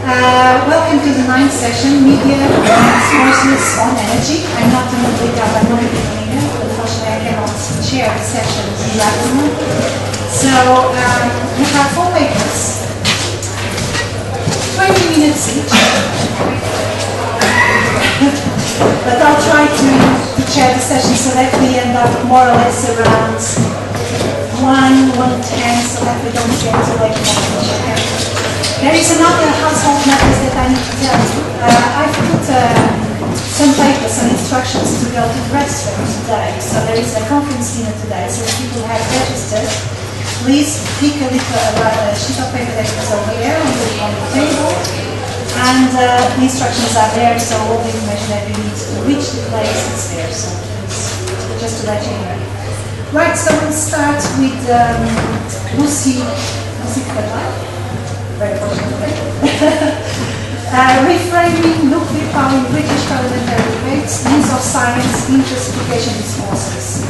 Welcome to the 9th session, Media Discourses on Energy. I'm not Mónica, but Mónica, but unfortunately I cannot chair the session this afternoon. So we have 4 papers, 20 minutes each. But I'll try to chair the session so that we end up more or less around 1:10, so that we don't get too late. There is another household matters that I need to tell you. I've put some papers and instructions to go to the restaurant today. So there is a conference dinner today. So if people have registered, please pick a sheet of paper that is over there on the table. And the instructions are there, so all the information that you need to reach the place is there. So please, just to let you know. Right, so we'll start with Lucie De Carvalho. Very fortunately. Reframing nuclear power in British parliamentary debates, use of science in justification discourses.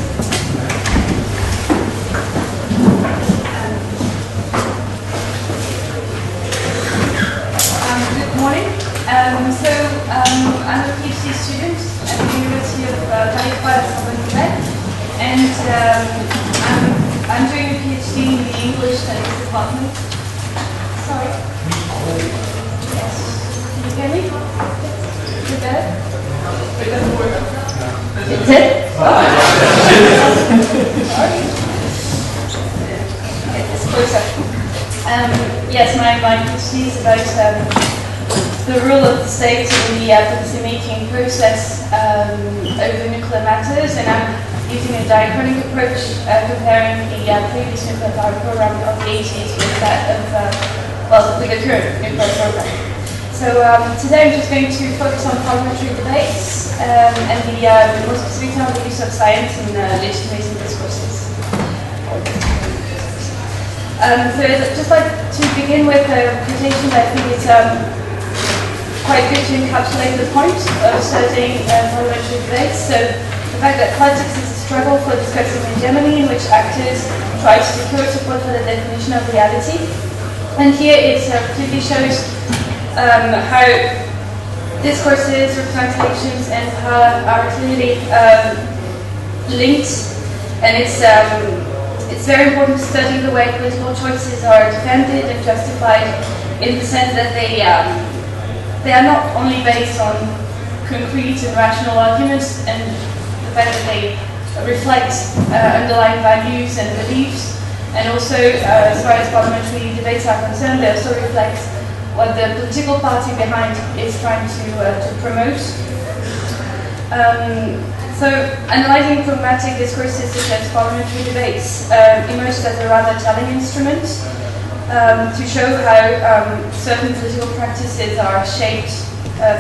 Good morning. I'm a PhD student at the University of Paris-Est Marne-la-Vallée, and I'm doing a PhD in the English Studies department. Sorry. Yes. Can you hear me? Is it better? It doesn't work. Is it? Sorry. Get this closer. Yes, my PhD is about the role of the state in the policy-making process over nuclear matters, and I'm using a diachronic approach, comparing the previous nuclear power program of the 80s with that of with the current nuclear program. So today I'm just going to focus on parliamentary debates and the more specific on the use of science in legitimating discourses. So just like to begin with a quotation that I think is quite good to encapsulate the point of studying parliamentary debates. So the fact that politics is a struggle for discussing hegemony in which actors try to secure support for the definition of reality. And here it clearly shows how discourses, representations, and power are clearly linked, and it's very important to study the way political choices are defended and justified in the sense that they are not only based on concrete and rational arguments and the fact that they reflect underlying values and beliefs. And also, as far as parliamentary debates are concerned, they also reflect what the political party behind is trying to promote. So, analyzing programmatic discourses such as parliamentary debates emerged as a rather telling instrument to show how certain political practices are shaped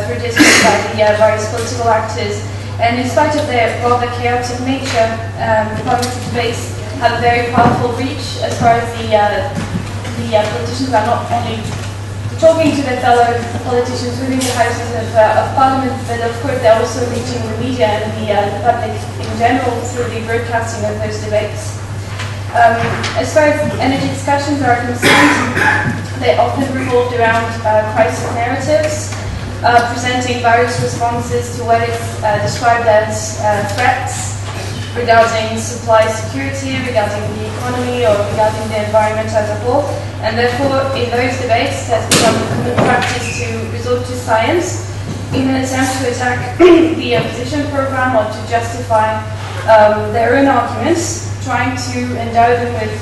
through discourse by the various political actors. And in spite of their rather chaotic nature, parliamentary debates have a very powerful reach as far as the politicians are not only talking to their fellow politicians within the houses of parliament, but of course they're also reaching the media and the public in general through the broadcasting of those debates. As far as energy discussions are concerned, they often revolved around crisis narratives, presenting various responses to what is described as threats regarding supply security, regarding the economy, or regarding the environment as a whole. And therefore, in those debates, it has become common practice to resort to science in an attempt to attack the opposition program or to justify their own arguments, trying to endow them with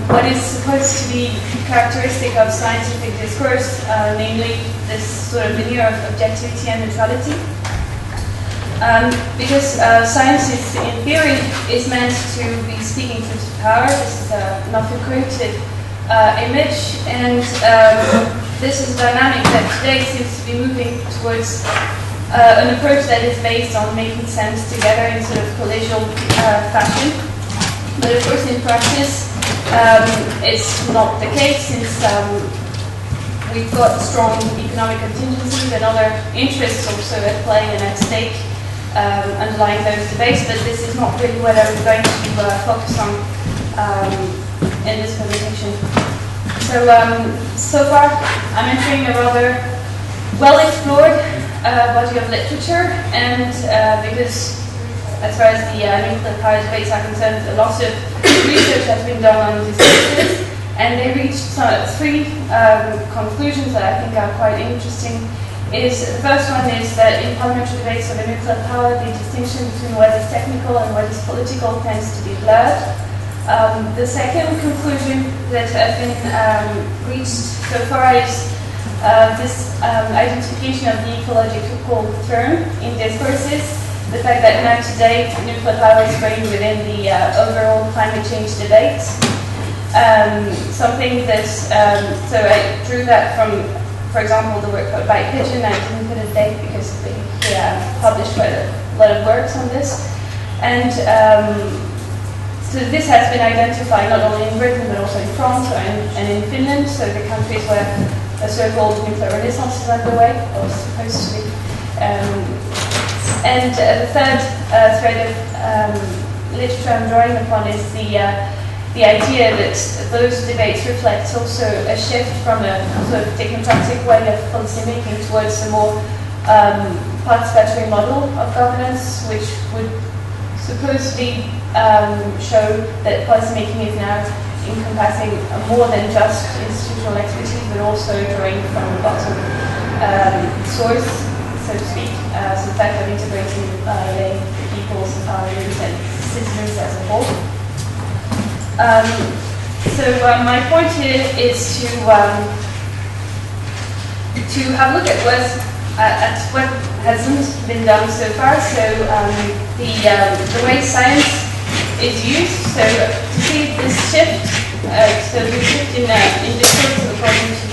what is supposed to be characteristic of scientific discourse, namely this sort of veneer of objectivity and neutrality. Because science is, in theory, is meant to be speaking truth to power. This is an often quoted image, and this is a dynamic that today seems to be moving towards an approach that is based on making sense together in sort of collegial fashion. But of course, in practice, it's not the case, since we've got strong economic contingencies and other interests also at play and at stake underlying those debates, but this is not really what I'm going to focus on in this presentation. So far I'm entering a rather well-explored body of literature, and because as far as the nuclear power debates are concerned, a lot of research has been done on discourses, and they reached three conclusions that I think are quite interesting. The first one is that in parliamentary debates over nuclear power, the distinction between what is technical and what is political tends to be blurred. The second conclusion that has been reached so far is this identification of the ecological term in discourses. The fact that now today nuclear power is going within the overall climate change debate. Something that, so I drew that from, for example, the work by Pigeon. I didn't put a date because they published quite a lot of works on this. And so this has been identified not only in Britain but also in France and in Finland, so the countries where a so-called nuclear renaissance is underway, or supposed to be. And the third thread of literature I'm drawing upon is the idea that those debates reflect also a shift from a sort of technocratic way of policy making towards a more participatory model of governance, which would supposedly show that policy making is now encompassing more than just institutional expertise, but also drawing from a bottom source, so to speak, so the fact of integrating the people's views and citizens as a whole. My point here is to have a look at what hasn't been done so far. So the way science is used. So to see this shift, so the shift in discourse according to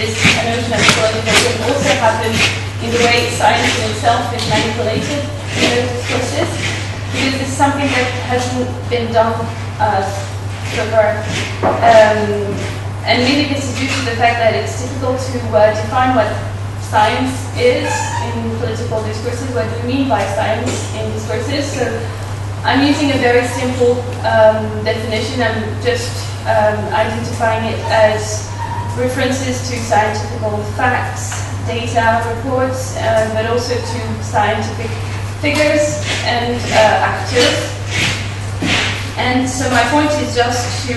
this notion of ecological can also happen in the way science in itself is manipulated in those discourses, because this is something that hasn't been done so far. And maybe this is due to the fact that it's difficult to define what science is in political discourses. What do we mean by science in discourses? So I'm using a very simple definition. I'm just identifying it as references to scientific facts, data, reports, but also to scientific figures and actors. And so my point is just to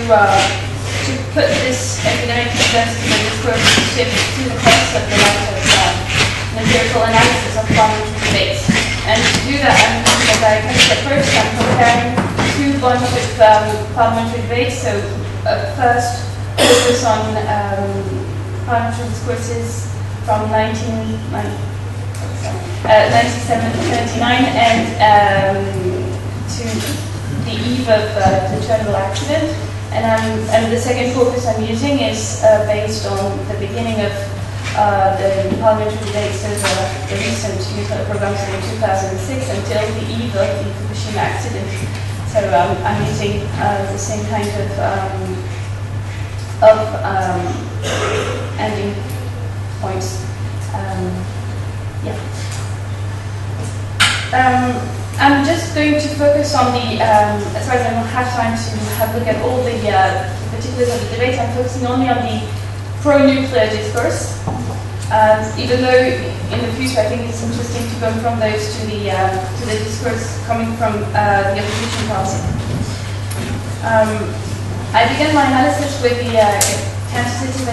put this economic perspective and discourse shift to the concept of the light of empirical analysis of parliamentary debates. And to do that, as I mentioned at first, I'm comparing two bunches of parliamentary debates. So first, focus on parliamentary discourses from 1979 and to the eve of the Chernobyl accident, and the second focus I'm using is based on the beginning of the parliamentary debates over the recent nuclear programs in 2006 until the eve of the Fukushima accident. So I'm using the same kind of ending points. I'm just going to focus on the, as far as I don't have time to have a look at all the particulars of the debate, I'm focusing only on the pro-nuclear discourse, even though in the future I think it's interesting to go from those to the discourse coming from the opposition party. I began my analysis with the quantitative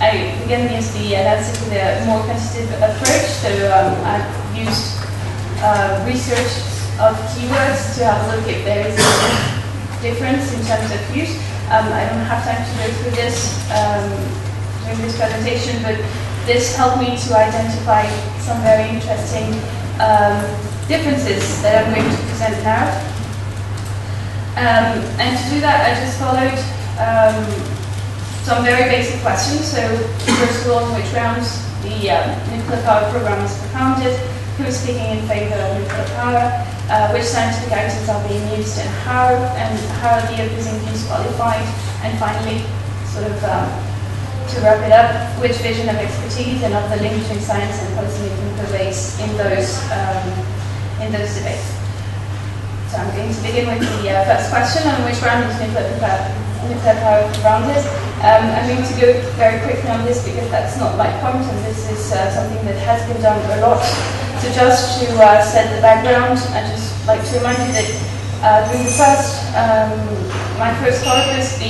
I began the analysis with a more quantitative approach. So I've used research of keywords to have a look if there is a difference in terms of use. I don't have time to go through this during this presentation, but this helped me to identify some very interesting differences that I'm going to present now. And to do that, I just followed some very basic questions. So first of all, in which rounds the nuclear power program was propounded, who is speaking in favor of nuclear power, which scientific items are being used and how are the opposing views qualified, and finally, sort of to wrap it up, which vision of expertise and of the link between science and policymaking pervades in those debates. So I'm going to begin with the first question, on which round is nuclear nuclear power around it. I'm going to go very quickly on this because that's not my point, and this is something that has been done a lot. So just to set the background, I'd just like to remind you that during my first corpus, the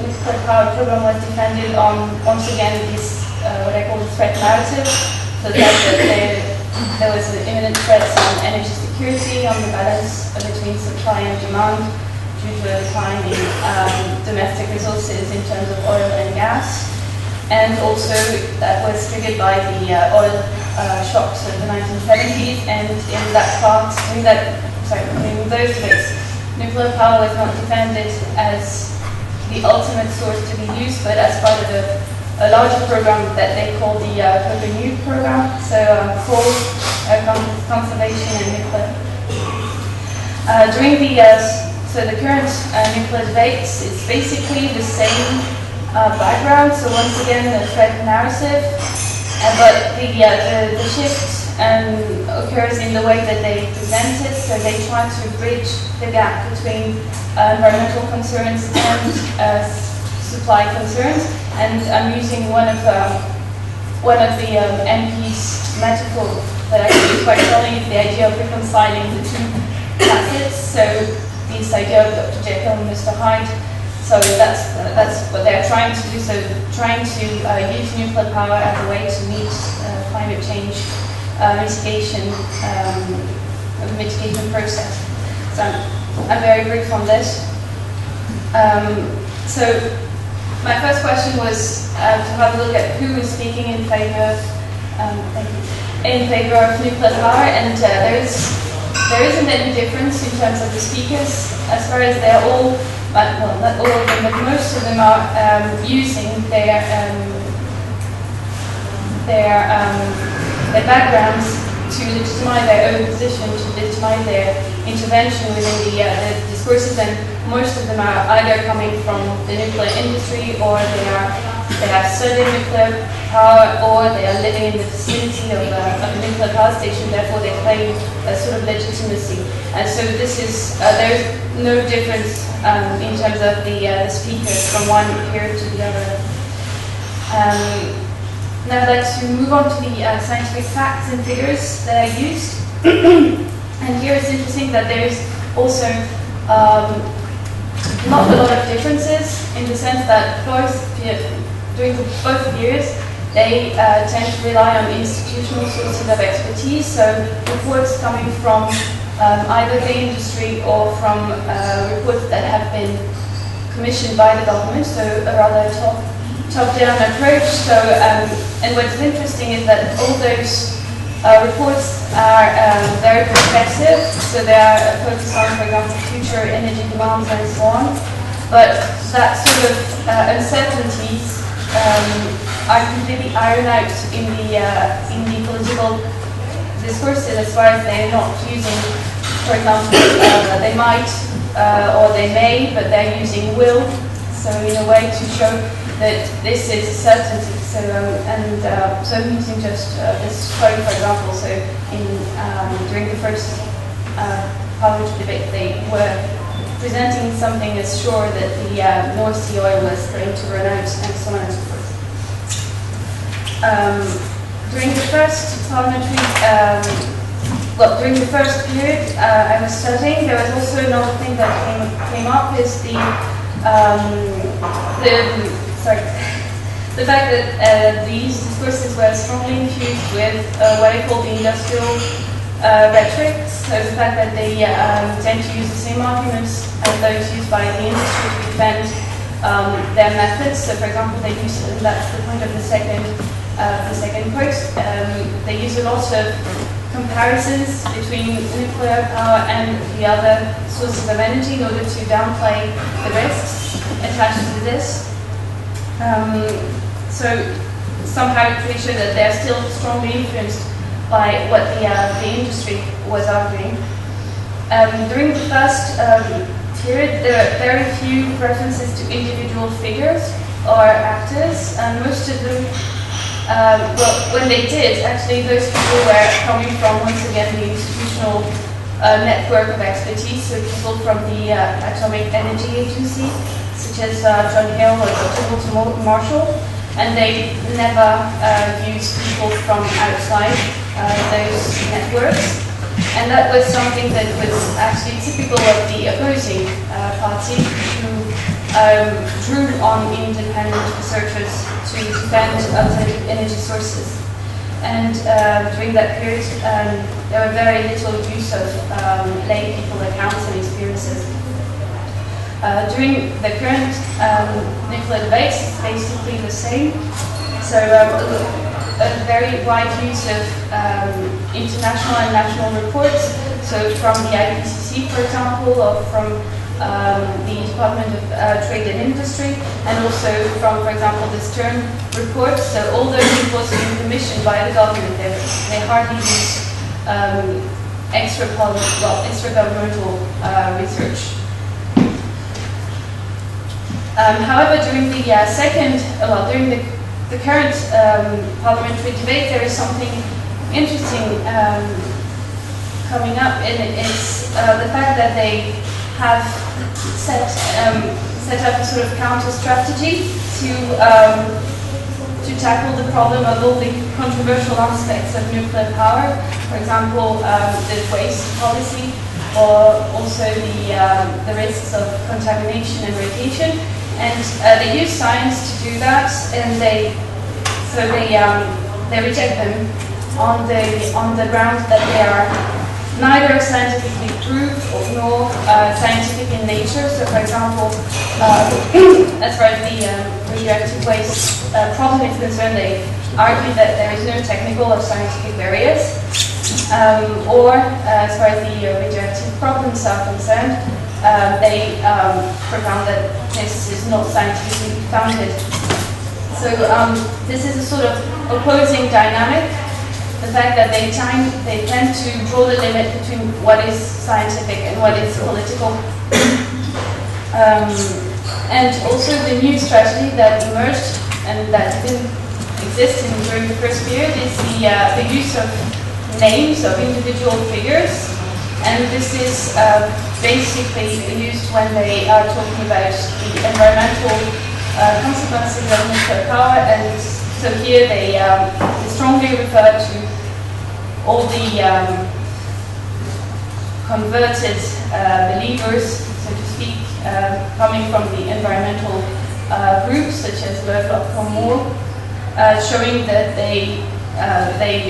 nuclear power program was defended on, once again, this what I call the threat narrative. So that there was an imminent threat on energy security, on the balance between supply and demand, due to a decline in domestic resources in terms of oil and gas, and also that was triggered by the oil shocks of the 1970s. And in that part, in those debates, nuclear power was not defended as the ultimate source to be used, but as part of a larger program that they call the Coimbra program. So coal, conservation, and nuclear. During the So the current nuclear debates, it's basically the same background. So once again, the threat narrative, but the shift occurs in the way that they present it. So they try to bridge the gap between environmental concerns and supply concerns. And I'm using one of the MP's metaphor that I think is quite telling, is the idea of reconciling the two facets. So this idea of Dr. Jekyll and Mr. Hyde. So that's what they're trying to do. So trying to use nuclear power as a way to meet climate change mitigation process. So I'm very brief on this. So my first question was to have a look at who is speaking in favor of nuclear power, and there isn't any difference in terms of the speakers, as far as they're all, well, not all of them, but most of them are using their backgrounds to legitimize their own position, to legitimize their intervention within the discourses, and most of them are either coming from the nuclear industry, or they have studied nuclear power, or they are living in the vicinity of a nuclear power station. Therefore, they claim a sort of legitimacy. And so this is there's no difference in terms of the speakers from one period to the other. Now I'd like to move on to the scientific facts and figures that I used. And here it's interesting that there is also not a lot of differences, in the sense that during both periods they tend to rely on institutional sources of expertise, so reports coming from either the industry or from reports that have been commissioned by the government, so a rather top-down approach. So, and what's interesting is that all those reports are very prospective, so they are focused on, for example, future energy demands and so on. But that sort of uncertainties are completely ironed out in the political discourses, as far as they're not using, for example, they might or they may, but they're using will. So in a way to show that this is a certainty. So so I'm using just this quote, for example. So during the first parliamentary debate, they were presenting something as sure that the North Sea oil was going to run out, and so on and so forth. During the first parliamentary, during the first period I was studying, there was also another thing that came up, is the fact that these discourses were strongly infused with what I call the industrial rhetoric. So the fact that they tend to use the same arguments as those used by the industry to defend their methods. So for example, they use, and that's the point of the second quote, they use a lot of comparisons between nuclear power and the other sources of energy in order to downplay the risks attached to this. So somehow pretty sure that they're still strongly influenced by what the industry was arguing. During the first period, there are very few references to individual figures or actors, and most of them, when they did, actually those people were coming from, once again, the institutional network of expertise, so people from the Atomic Energy Agency. such as John Hill or Dr. Walter Marshall, and they never use people from outside those networks. And that was something that was actually typical of the opposing party, who drew on independent researchers to defend alternative energy sources. And during that period, there were very little use of lay people accounts and experiences. During the current nuclear debates, it's basically the same. So a very wide use of international and national reports. So from the IPCC, for example, or from the Department of Trade and Industry, and also from, for example, the Stern report. So all those reports have been commissioned by the government. They hardly use extra-governmental research. However, during the during the current parliamentary debate, there is something interesting coming up, and it's the fact that they have set up a sort of counter strategy to tackle the problem of all the controversial aspects of nuclear power. For example, the waste policy, or also the risks of contamination and radiation. And they use science to do that, and they reject them on the ground that they are neither scientifically proved nor scientific in nature. So, for example, as far as the radioactive waste problem is concerned, they argue that there is no technical or scientific barriers, or as far as the radioactive problems are concerned, they propound that this is not scientifically founded. So this is a sort of opposing dynamic, the fact that they tend to draw the limit between what is scientific and what is political. And also the new strategy that emerged and that didn't exist during the first period is the use of names of individual figures. And this is basically used when they are talking about the environmental consequences of nuclear power. And so here they strongly refer to all the converted believers, so to speak, coming from the environmental groups such as Lovelock-Comore, showing that they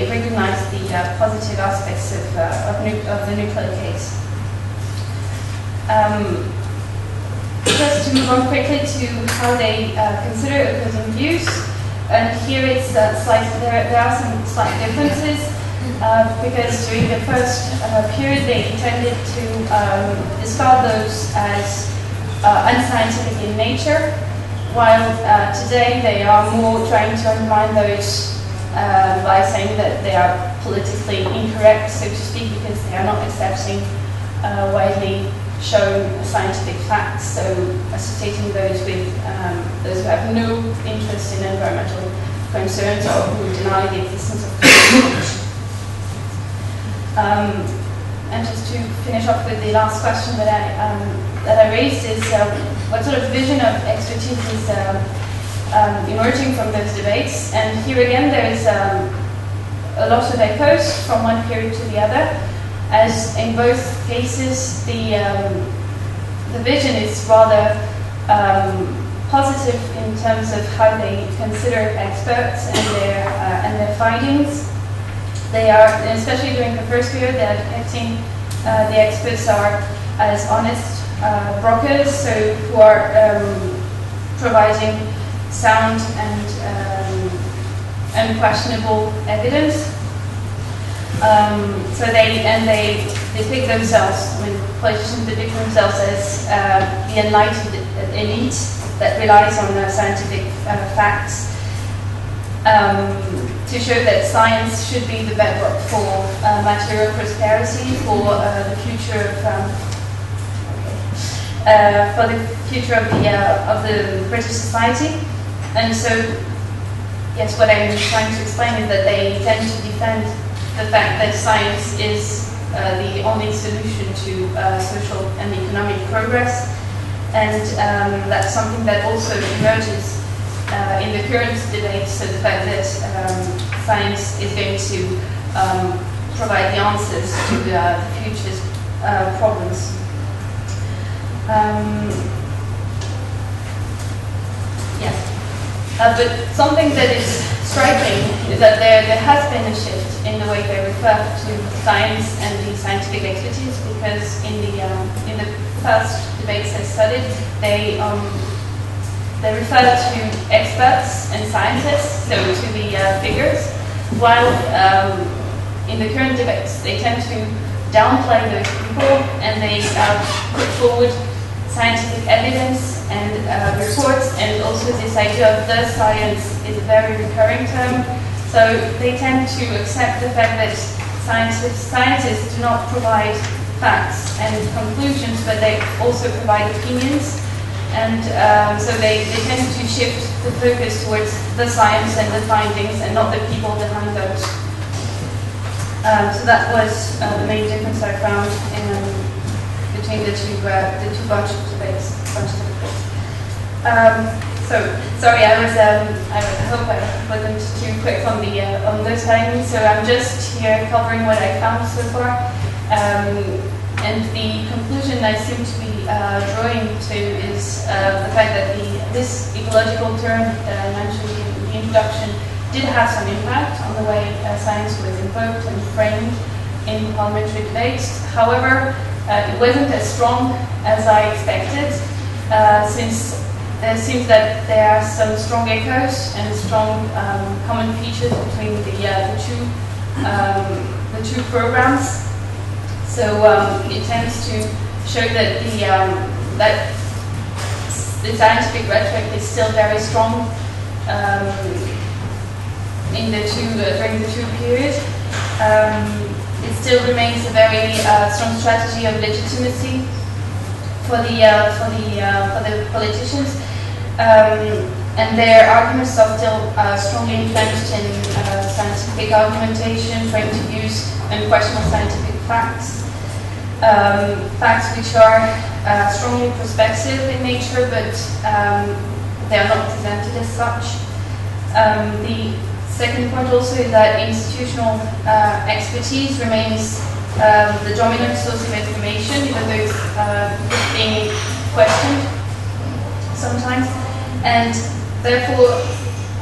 recognize the positive aspects of the nuclear case. Just to move on quickly to how they consider opposing views, and here it's there are some slight differences because during the first period they tended to discard those as unscientific in nature, while today they are more trying to undermine those by saying that they are politically incorrect, so to speak, because they are not accepting widely shown scientific facts, so associating those with those who have no interest in environmental concerns or who deny the existence of climate change. And just to finish off with the last question that I raised is what sort of vision of expertise is emerging from those debates. And here again there is a lot of echoes from one period to the other, as in both cases the vision is rather positive in terms of how they consider experts and their findings. They are, especially during the first period, they are depicting the experts are as honest brokers, so who are providing sound and unquestionable evidence. So they depict themselves, I mean, politicians depict themselves as the enlightened elite that relies on scientific facts to show that science should be the bedrock for material prosperity, for the future of the British society. And so, yes, what I'm trying to explain is that they tend to defend the fact that science is the only solution to social and economic progress, And that's something that also emerges in the current debate, so the fact that science is going to provide the answers to the future's problems. But something that is striking is that there has been a shift in the way they refer to science and the scientific expertise, because in the first debates I studied, they refer to experts and scientists, so to the figures, while in the current debates they tend to downplay those people, and they put forward scientific evidence and reports, and also this idea of the science is a very recurring term. So they tend to accept the fact that scientists do not provide facts and conclusions, but they also provide opinions. And so they tend to shift the focus towards the science and the findings, and not the people behind those. So that was the main difference I found between the two bunch of debates. So sorry, I hope I wasn't too quick on those findings. So I'm just here covering what I found so far, and the conclusion I seem to be drawing to is the fact that this ecological term that I mentioned in the introduction did have some impact on the way science was invoked and framed in parliamentary debates. However, it wasn't as strong as I expected, since there seems that there are some strong echoes and strong common features between the two programs. So it tends to show that the scientific rhetoric is still very strong during the two periods. It still remains a very strong strategy of legitimacy for the politicians, and their arguments are still strongly influenced in scientific argumentation, trying to use unquestionable scientific facts, facts which are strongly prospective in nature, but they are not presented as such. The second point also is that institutional expertise remains the dominant source of information, even though it's being questioned sometimes. And therefore,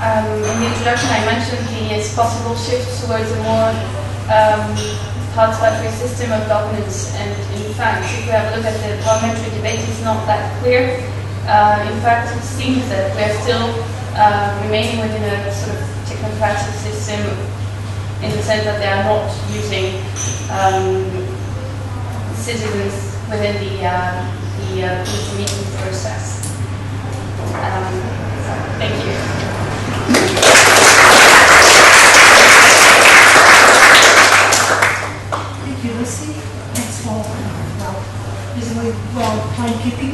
in the introduction I mentioned the possible shift towards a more participatory system of governance, and in fact, if we have a look at the parliamentary debate, it's not that clear. In fact, it seems that we are still remaining within a sort of technocratic system, in the sense that they are not using citizens within the meeting process. Thank you. Thank you, Lucy. Thanks for reasonably well timekeeping.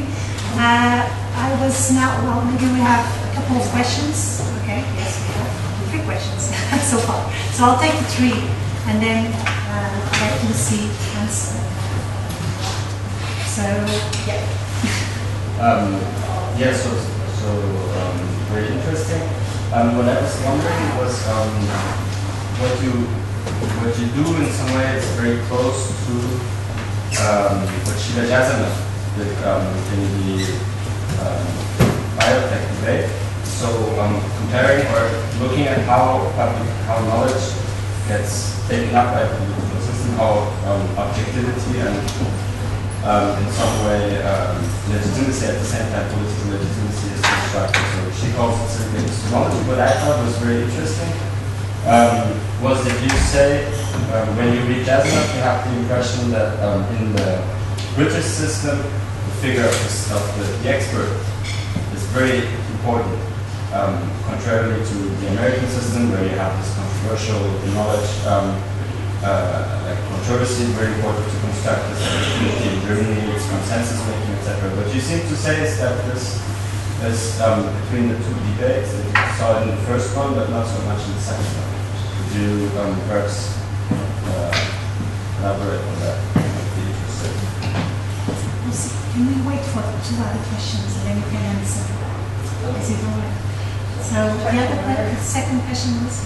I was now, maybe we have a couple of questions. Okay, yes, we have 3 questions so far. So I'll take the 3 and then let Lucy answer. So, yeah. Very interesting. What I was wondering was what you do in some way is very close to what Sheila Jasana did in the biotech debate. So comparing or looking at how knowledge gets taken up by the political system, how objectivity and in some way legitimacy at the same time, political legitimacy is constructed. So she calls it simply epistemology. What I thought was very interesting was that you say when you read Jasanoff, you have the impression that in the British system, the figure of the expert is very important, contrarily to the American system, where you have this controversial knowledge, like controversy, very important to construct this opportunity. In Germany, it's consensus making, etc. What you seem to say is that this is between the 2 debates, that you saw it in the first one, but not so much in the second one. Could you perhaps elaborate on that? I'd be interested. Can we wait for 2 other questions and then you can answer? Is it all right? So the second question was?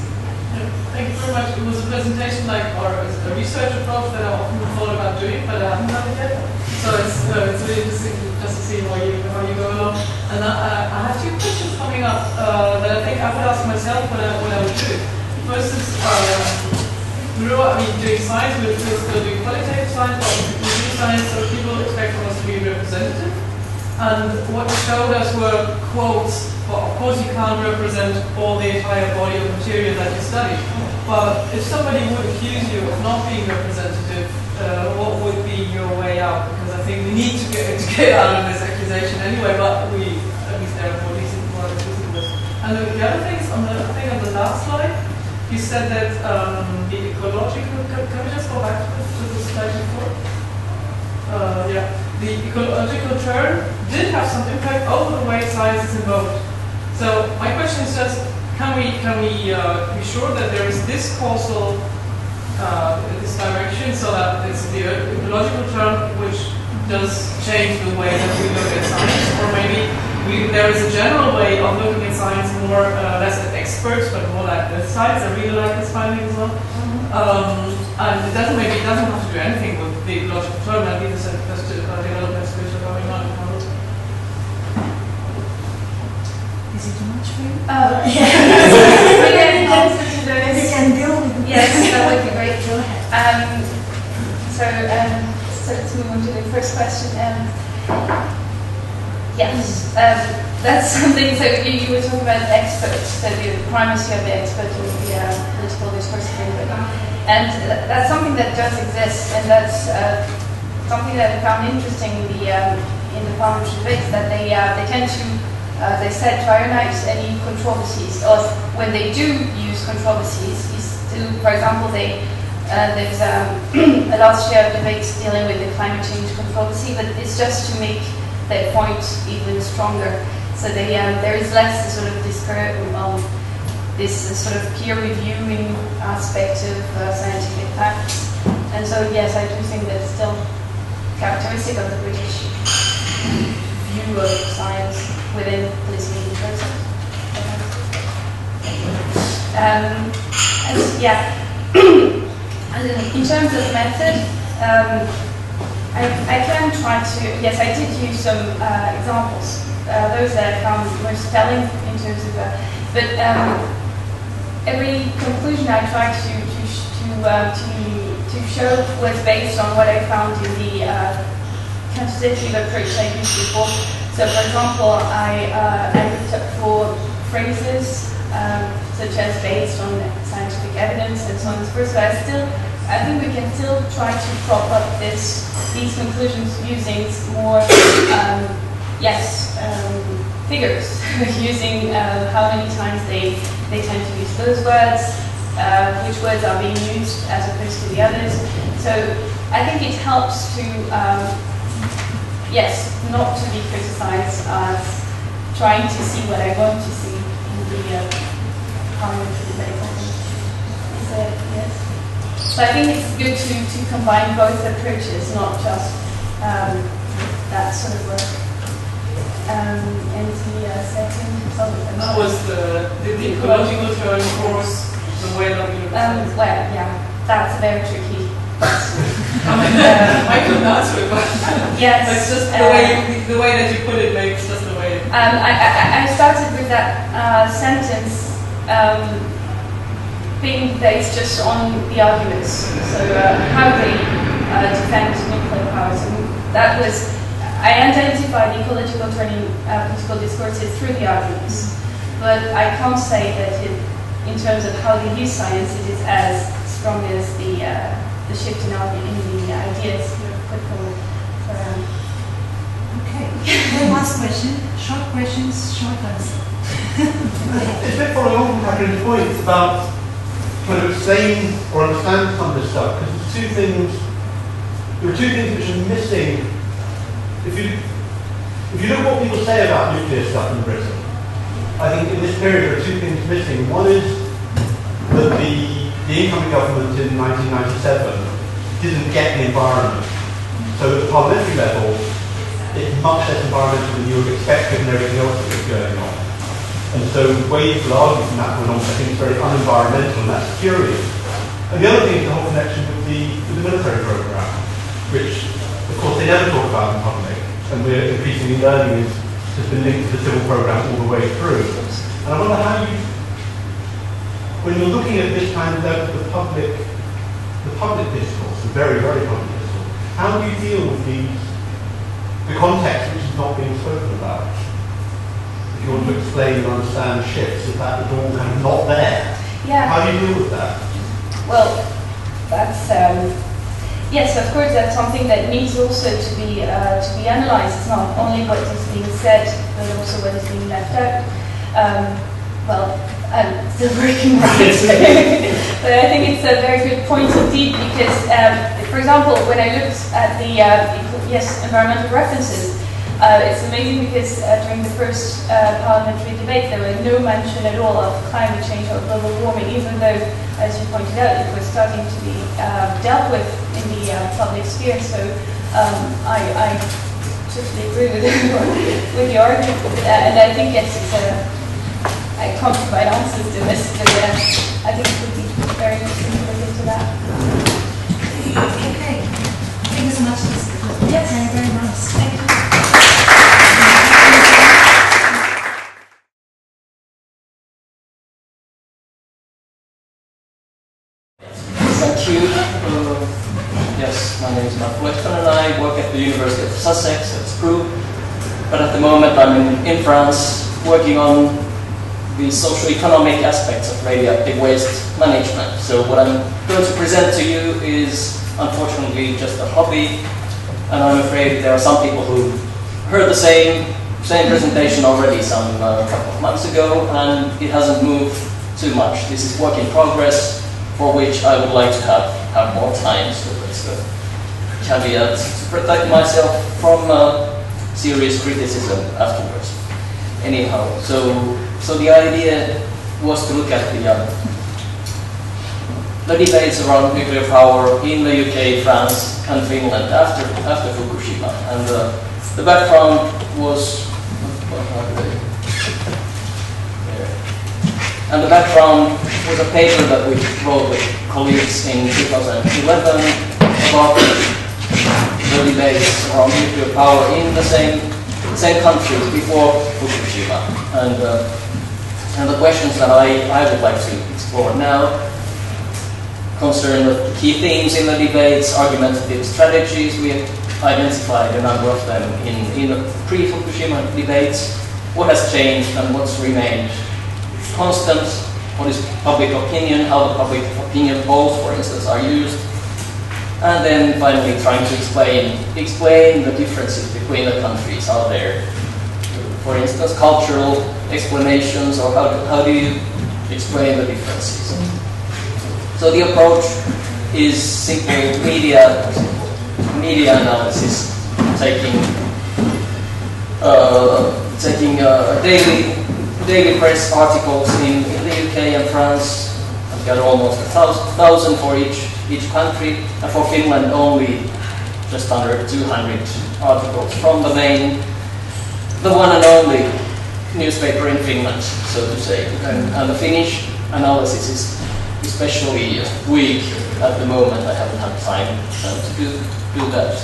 Thank you very much. It was a presentation or a research approach that I often thought about doing, but I haven't done it yet. So it's really interesting just to see how you go along. And I have 2 questions coming up that I think I would ask myself what I would do. First is, doing science, we're still doing qualitative science, but we do science, so people expect from us to be representative. And what you showed us were quotes. Well, of course you can't represent all the entire body of material that you study. But if somebody would accuse you of not being representative, what would be your way out? Because I think we need to get out of this accusation anyway, but at least there are more decent ways. And the other thing is, on the last slide, you said that the ecological, can we just go back to the slide before? The ecological turn did have some impact over the way science is involved. So my question is just, can we be sure that there is this causal this direction, so that it's the ecological turn which does change the way that we look at science, or maybe there is a general way of looking at science more less as experts, but more like the science. I really like this finding as well. And it doesn't have to do anything with the ecological turn. I think this is just developments which are going on. Is it too much for you? Yes. You can deal with it. Yes, that would be great. Go ahead. So let's move on to the first question. Yes, that's something. So you were talking about experts, so the primacy of the expert in the political discourse framework, and that's something that does exist, and that's something that I found interesting in the parliamentary debates, that they tend to. They said to ionize any controversies, or when they do use controversies, is to, for example, there's a last year of debates dealing with the climate change controversy, but it's just to make their point even stronger. So there is less sort of this sort of peer reviewing aspect of scientific facts, and so yes, I do think that's still characteristic of the British view of science within political discourse. In terms of method, I can try to. Yes, I did use some examples. Those that I found most telling in terms of. But every conclusion I tried to show was based on what I found in the quantitative approach I used before. So, for example, I looked up for phrases such as based on scientific evidence and so on and so forth. So I think we can still try to prop up these conclusions using more, figures, using how many times they tend to use those words, which words are being used as opposed to the others. So I think it helps to. Not to be criticized as trying to see what I want to see in the parliamentary debate. Is that yes? So I think it's good to combine both approaches, not just that sort of work. And the second topic. That was the ecological turn course, the way that we look at that's very tricky. I couldn't answer it, but yes, it's just the way that you put it makes just the way. I started with that sentence being based just on the arguments, so how they defend nuclear powers, and that was I identified ecological turning political discourses through the arguments, but I can't say that in terms of how they use science, it is as strong as the shift in the ideas put forward. Okay. One last question. Short questions, short answer. It's a bit following on from Catherine's points about trying to explain or understand some of this stuff, because there are two things which are missing. If you look at what people say about nuclear stuff in Britain, I think in this period there are two things missing. One is that the incoming government in 1997 didn't get the environment. So at the parliamentary level, it's much less environmental than you would expect given everything else that is going on. And so where you could argue from that point on, I think it's very unenvironmental, and that's curious. And the other thing is the whole connection with the military program, which, of course, they never talk about in public, and we're increasingly learning has been linked to the civil program all the way through. And I wonder how you, when you're looking at this kind of level, the public discourse, the very, very public discourse, how do you deal with the context which is not being spoken about? If you want to explain and understand shifts, if that is all kind of not there, how do you deal with that? Well, that's yes, of course, that's something that needs also to be analysed. It's not only what is being said, but also what is being left out. Well, I'm still working on it, but I think it's a very good point indeed because, for example, when I looked at the environmental references. It's amazing because during the first parliamentary debate there was no mention at all of climate change or global warming, even though, as you pointed out, it was starting to be dealt with in the public sphere. So I totally agree with the argument, and I think I can't provide answers to this, but I think it would be very interesting to look into that. Okay, thank you so much. Yes, very, very nice. Thank you. Thank you. Yes, my name is Markku Lehtonen and I work at the University of Sussex at SPRU. But at the moment I'm in France working on the socio-economic aspects of radioactive waste management. So what I'm going to present to you is unfortunately just a hobby, and I'm afraid there are some people who heard the same presentation already some couple of months ago, and it hasn't moved too much. This is work in progress, for which I would like to have more time, so that's the caveat to protect myself from serious criticism afterwards. Anyhow, so the idea was to look at the debates around nuclear power in the UK, France, and Finland after Fukushima, and the background was. And the background was a paper that we wrote with colleagues in 2011 about the debates around nuclear power in the same countries before Fukushima. And the questions that I would like to explore now concern the key themes in the debates, argumentative strategies. We have identified a number of them in the pre-Fukushima debates. What has changed and what's remained constant, what is public opinion, how the public opinion polls, for instance, are used, and then finally trying to explain the differences between the countries. Are there, for instance, cultural explanations, or how do you explain the differences? So the approach is simple media analysis, taking daily press articles in the UK and France. I've got almost 1,000 for each country, and for Finland only just under 200 articles from the one and only newspaper in Finland, so to say. And the Finnish analysis is especially weak at the moment. I haven't had time to do that.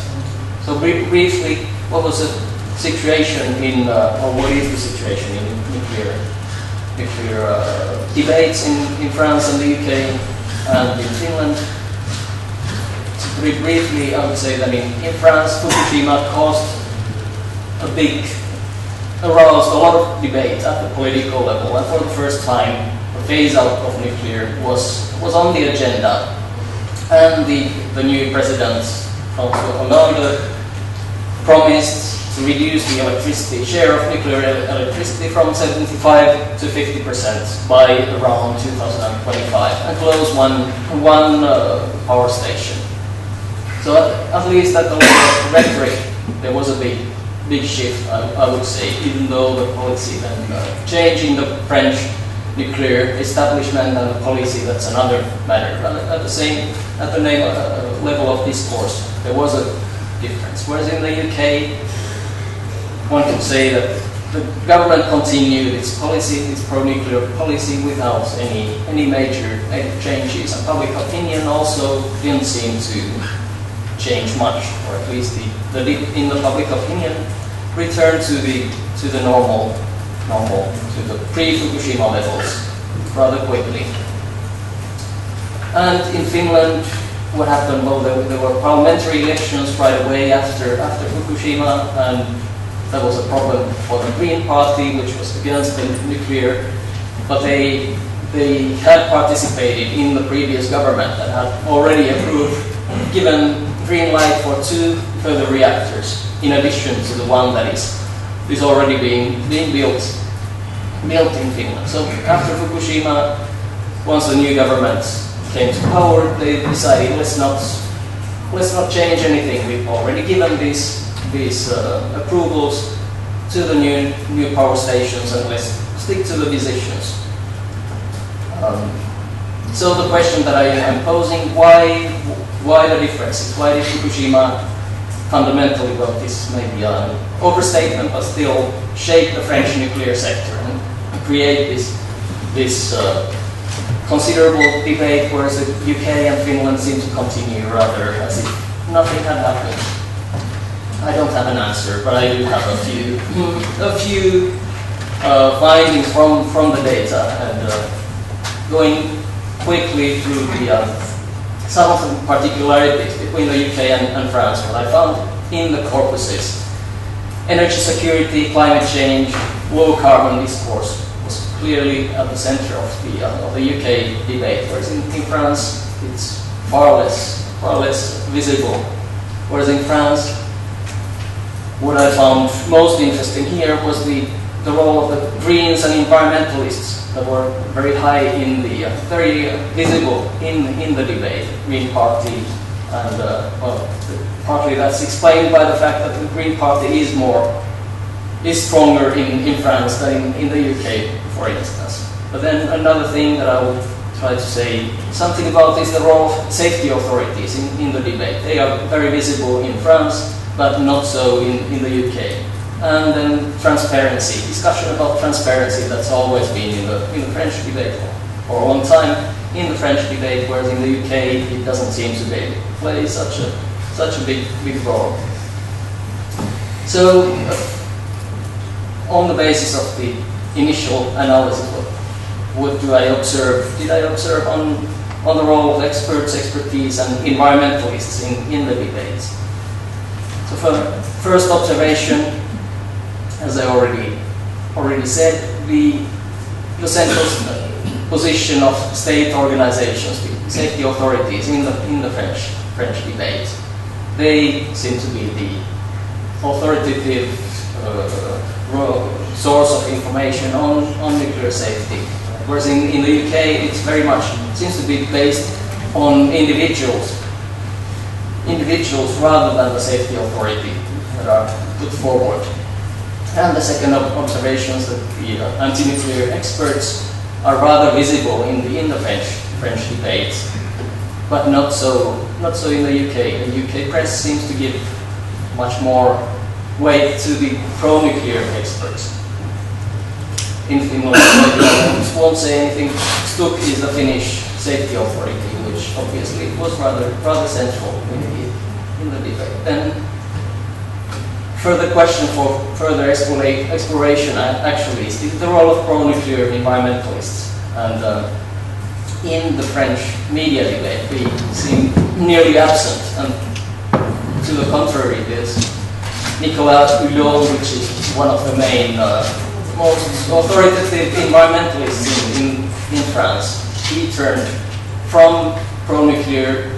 So briefly, what was the situation or what is the situation in nuclear debates in France and the UK and in Finland? Very briefly, I would say that in France, Fukushima aroused a lot of debate at the political level, and for the first time, the phase out of nuclear was on the agenda, and the new president, François Hollande, promised to reduce the share of nuclear electricity from 75 to 50% by around 2025, and close one power station. So at least at the level of rhetoric, there was a big shift, I would say, even though the policy and change in the French nuclear establishment and the policy, that's another matter. At the level of discourse, there was a difference. Whereas in the UK, one could say that the government continued its policy, its pro-nuclear policy, without any major changes, and public opinion also didn't seem to change much, or at least the dip in the public opinion returned to the normal to the pre-Fukushima levels rather quickly. And in Finland, what happened? Well, there were parliamentary elections right away after Fukushima, and that was a problem for the Green Party, which was against the nuclear, but they had participated in the previous government that had already given green light for 2 further reactors, in addition to the one that is already being built in Finland. So after Fukushima, once the new government came to power, they decided let's not change anything. We've already given these approvals to the new power stations, and let's stick to the decisions. So the question that I am posing, why the differences? Why did Fukushima fundamentally, well, this may be an overstatement, but still shape the French nuclear sector and create this considerable debate, whereas the UK and Finland seem to continue rather as if nothing had happened? I don't have an answer, but I do have a few findings from the data, and going quickly through some of the particularities between the UK and France. What I found in the corpuses: energy security, climate change, low carbon discourse was clearly at the center of the UK debate, whereas in France it's far less visible. Whereas in France, what I found most interesting here was the role of the Greens and environmentalists that were very high very visible in the debate. Green Party, and partly that's explained by the fact that the Green Party is stronger in France than in the UK, for instance. But then another thing that I will try to say something about is the role of safety authorities in the debate. They are very visible in France, but not so in the UK. And then transparency, discussion about transparency, that's always been in the French debate for a long time in the French debate, whereas in the UK it doesn't seem to play such a big role. So on the basis of the initial analysis, what do I observe? Did I observe on the role of experts, expertise, and environmentalists in the debates? So for first observation, as I already said, the central position of state organizations, the safety authorities in the French debate, they seem to be the authoritative source of information on nuclear safety. Whereas in the UK, it's very much seems to be based on individuals rather than the safety authority that are put forward. And the second observation is that the anti-nuclear experts are rather visible in the French debates, but not so in the UK. The UK press seems to give much more weight to the pro-nuclear experts. In Finland, I won't say anything. STUK is the Finnish safety authority, which obviously was rather central in the debate. Then further question for further exploration actually is the role of pro-nuclear environmentalists. And in the French media debate, we seem nearly absent. And to the contrary, there's Nicolas Hulot, which is one of the main most authoritative environmentalists in France. He turned from pro-nuclear,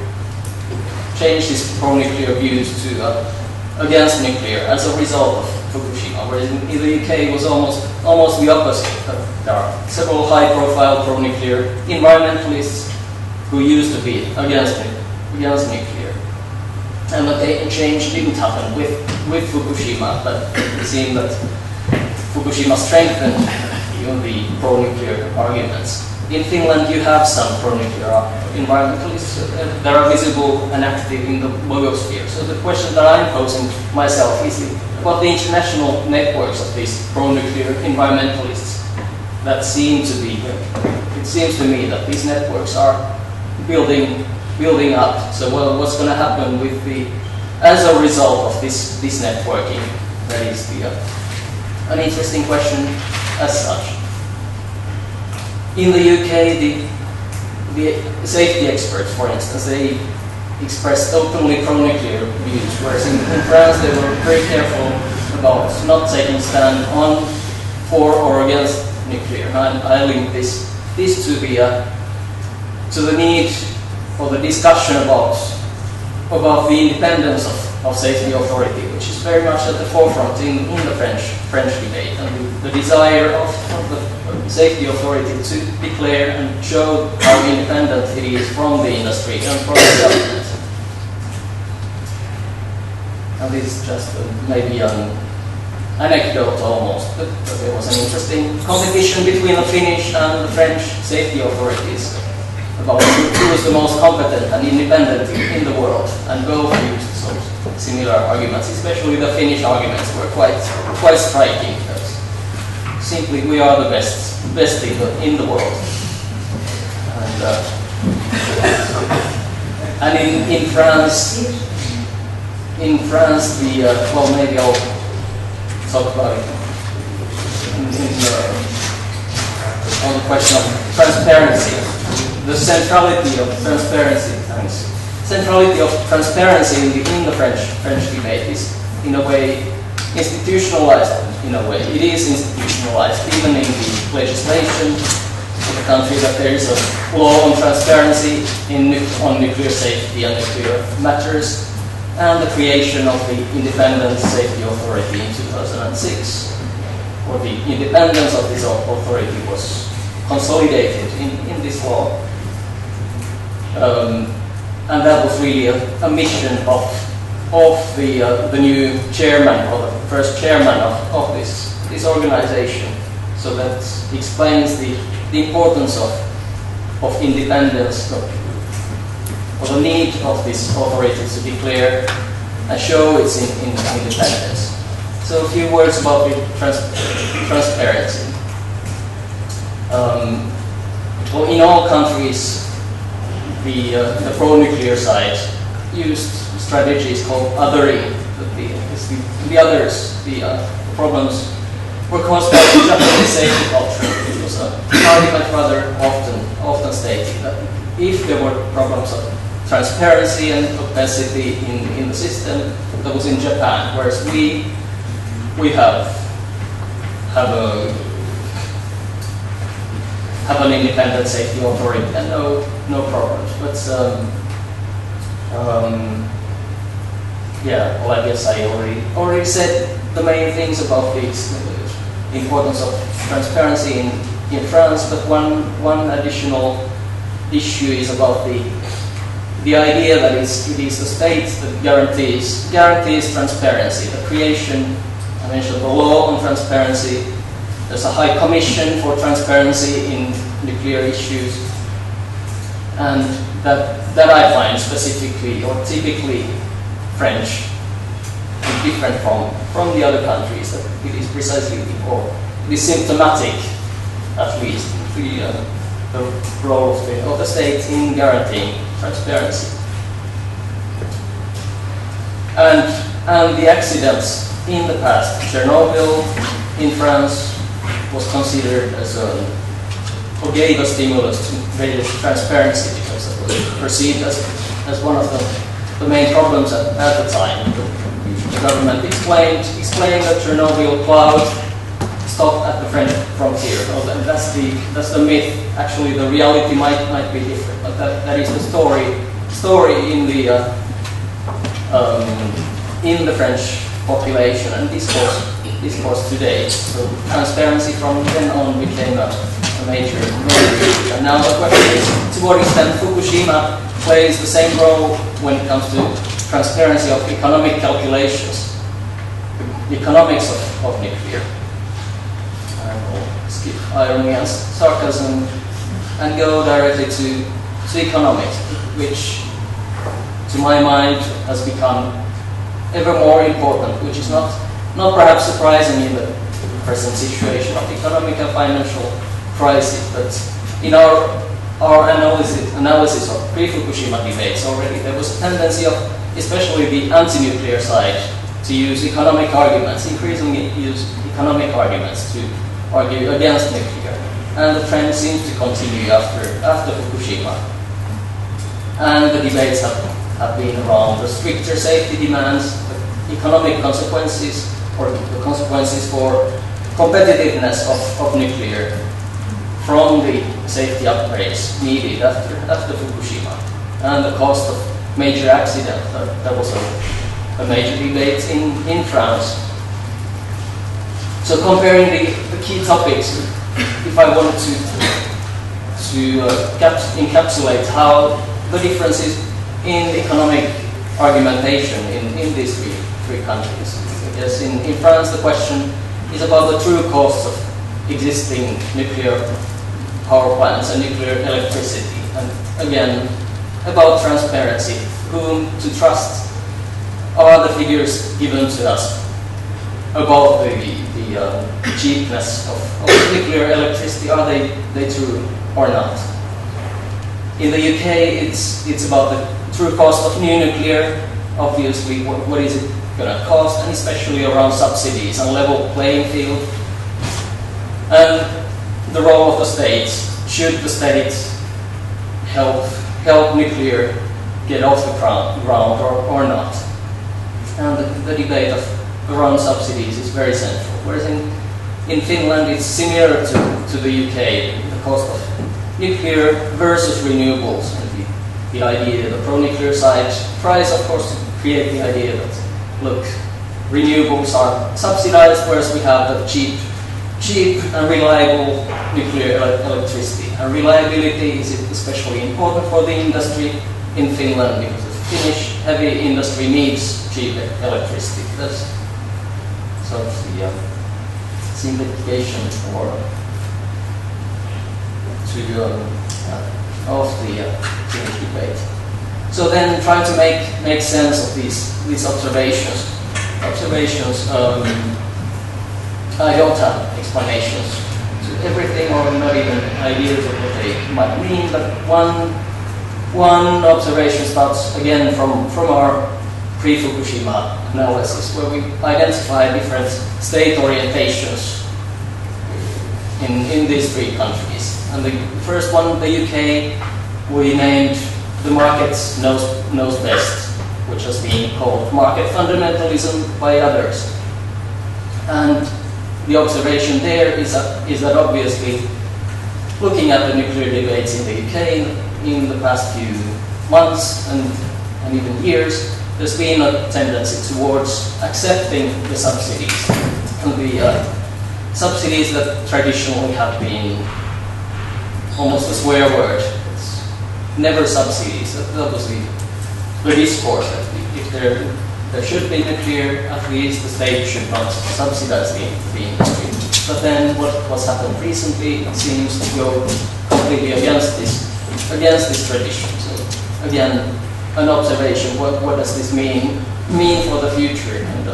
changed his pro-nuclear views to against nuclear as a result of Fukushima, whereas in the UK it was almost the opposite. There are several high-profile pro-nuclear environmentalists who used to be against nuclear. And the change didn't happen with Fukushima, but it seemed that Fukushima strengthened even the pro-nuclear arguments. In Finland, you have some pro-nuclear environmentalists that are visible and active in the blogosphere. So the question that I'm posing myself is about the international networks of these pro-nuclear environmentalists that seem to be, it seems to me that these networks are building up. So what's going to happen with as a result of this networking? That is an interesting question as such. In the UK, the safety experts, for instance, they expressed openly pro-nuclear views, whereas in France they were very careful about not taking stand on, for or against nuclear. And I link this to the need for the discussion about the independence of safety authority, which is very much at the forefront in the French debate, and the desire of the safety authority to declare and show how independent it is from the industry and from the government. And this is just maybe an anecdote almost, but there was an interesting competition between the Finnish and the French safety authorities about who was the most competent and independent in the world, and both used some similar arguments. Especially the Finnish arguments were quite striking. Simply, we are the best in the world, and in France, well, maybe I'll talk about it on the question of transparency. The centrality of transparency, in the French debate is in a way institutionalized. In a way, it is institutionalized even in the legislation of the country, that there is a law on transparency on nuclear safety and nuclear matters, and the creation of the Independent Safety Authority in 2006, or the independence of this authority was consolidated in this law. And that was really a mission of the new chairman, or the first chairman of this organization. So that explains the importance of independence, of the need of this authority to declare and show its independence. So a few words about the transparency. Well, in all countries, the pro-nuclear side used strategies called othering. The problems were caused by the Japanese safety culture. It was an argument rather often stated that if there were problems of transparency and opacity in the system, that was in Japan, whereas we have an independent safety authority and no problems. But yeah, well, I guess I already said the main things about the importance of transparency in France. But one additional issue is about the idea that it is the state that guarantees transparency. The creation, I mentioned the law on transparency. There's a high commission for transparency in nuclear issues, and that I find specifically or typically French, different from the other countries. That it is precisely, or it is symptomatic, at least, the role of the state in guaranteeing transparency. And the accidents in the past, Chernobyl in France was considered as or gave a stimulus to greater transparency, because it was perceived as one of the main problems at the time. The government explained that Chernobyl cloud stopped at the French frontier. And that's the myth. Actually, the reality might be different, but that is the story in the French population and discourse today. So transparency from then on became a major issue. And now the question is, to what extent Fukushima plays the same role when it comes to transparency of economic calculations, the economics of nuclear. I will skip irony and sarcasm and go directly to economics, which to my mind has become ever more important, which is not not perhaps surprising in the present situation of economic and financial crisis, but in our analysis of pre-Fukushima debates already, there was a tendency of, especially the anti-nuclear side, to use economic arguments, increasingly use economic arguments to argue against nuclear. And the trend seems to continue after Fukushima. And the debates have been around the stricter safety demands, the economic consequences, or the consequences for competitiveness of nuclear from the safety upgrades needed after Fukushima, and the cost of major accident. That was a major debate in France. So comparing the key topics, if I wanted to encapsulate how the differences in economic argumentation in these three countries. I guess in France the question is about the true costs of existing nuclear power plants and nuclear electricity, and again about transparency, whom to trust. Are the figures given to us about the cheapness of nuclear electricity, are they true or not? In the UK, it's about the true cost of new nuclear. Obviously, what is it going to cost, and especially around subsidies and level playing field, and the role of the states. Should the states help nuclear get off the ground or not? And the debate around subsidies is very central. Whereas in Finland, it's similar to the UK, the cost of nuclear versus renewables, and the idea, the pro-nuclear side tries, of course, to create the idea that, look, renewables are subsidized, whereas we have the cheap and reliable nuclear electricity. And reliability is especially important for the industry in Finland, because the Finnish heavy industry needs cheap electricity. That's sort of the simplification of the Finnish debate. So then, trying to make sense of these observations. I don't have explanations to everything, or not even ideas of what they might mean, but one observation starts again from our pre-Fukushima analysis, where we identify different state orientations in these three countries. And the first one, the UK, we named the market knows best, which has been called market fundamentalism by others. And the observation there is that obviously, looking at the nuclear debates in the UK in the past few months and even years, there's been a tendency towards accepting the subsidies, and the subsidies that traditionally have been almost a swear word. It's never subsidies. That was the discourse that if there should be nuclear, at least the state should not subsidize the industry. But then what's happened recently seems to go completely against this tradition. So again, an observation, what does this mean for the future? And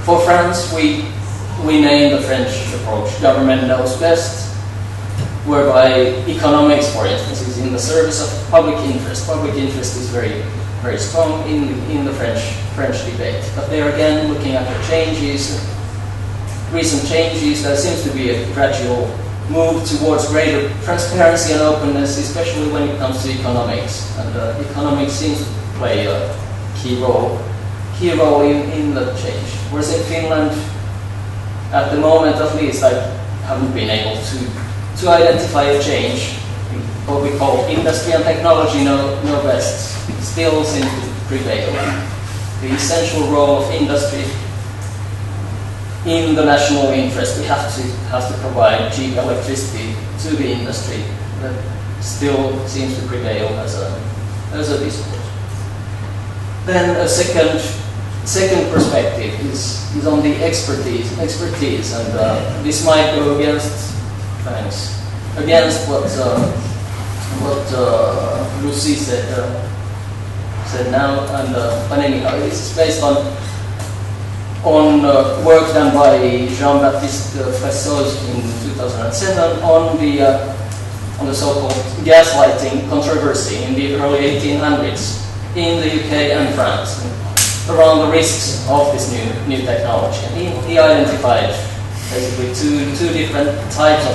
for France, we name the French approach government knows best, whereby economics, for instance, is in the service of public interest. Public interest is very, very strong in the French debate. But there again, looking at the recent changes, there seems to be a gradual move towards greater transparency and openness, especially when it comes to economics. And economics seems to play a key role in the change. Whereas in Finland, at the moment at least, I haven't been able to identify a change. What we call industry and technology know best still seems to prevail. The essential role of industry in the national interest, we have to provide cheap electricity to the industry. That still seems to prevail as a discourse. Then a second perspective is on the expertise, and this might go against what Lucie said now, and but anyhow, it's based on on work done by Jean-Baptiste Fressoz in 2007 on the so-called gaslighting controversy in the early 1800s in the UK and France, around the risks of this new technology. And he identified basically two different types of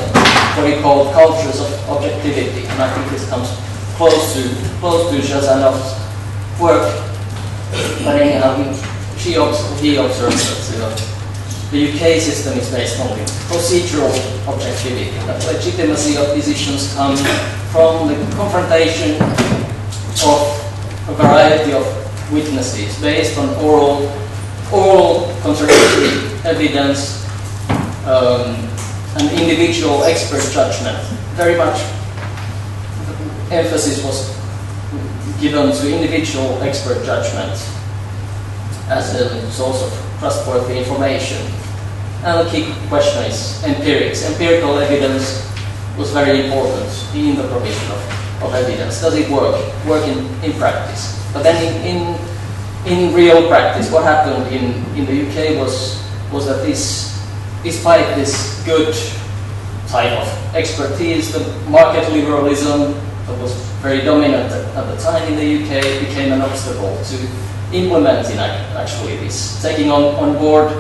what he called cultures of objectivity, and I think this comes close to Jazanov's work. But anyhow, he observes that the UK system is based on procedural objectivity. That legitimacy of decisions comes from the confrontation of a variety of witnesses based on oral contradictory evidence and individual expert judgment. Very much emphasis was given to individual expert judgment as a source of trustworthy information. And the key question is empirics. Empirical evidence was very important in the provision of evidence. Does it work in practice? But then in real practice, what happened in the UK was that despite this good type of expertise, the market liberalism that was very dominant at the time in the UK became an obstacle to implementing actually this, taking on board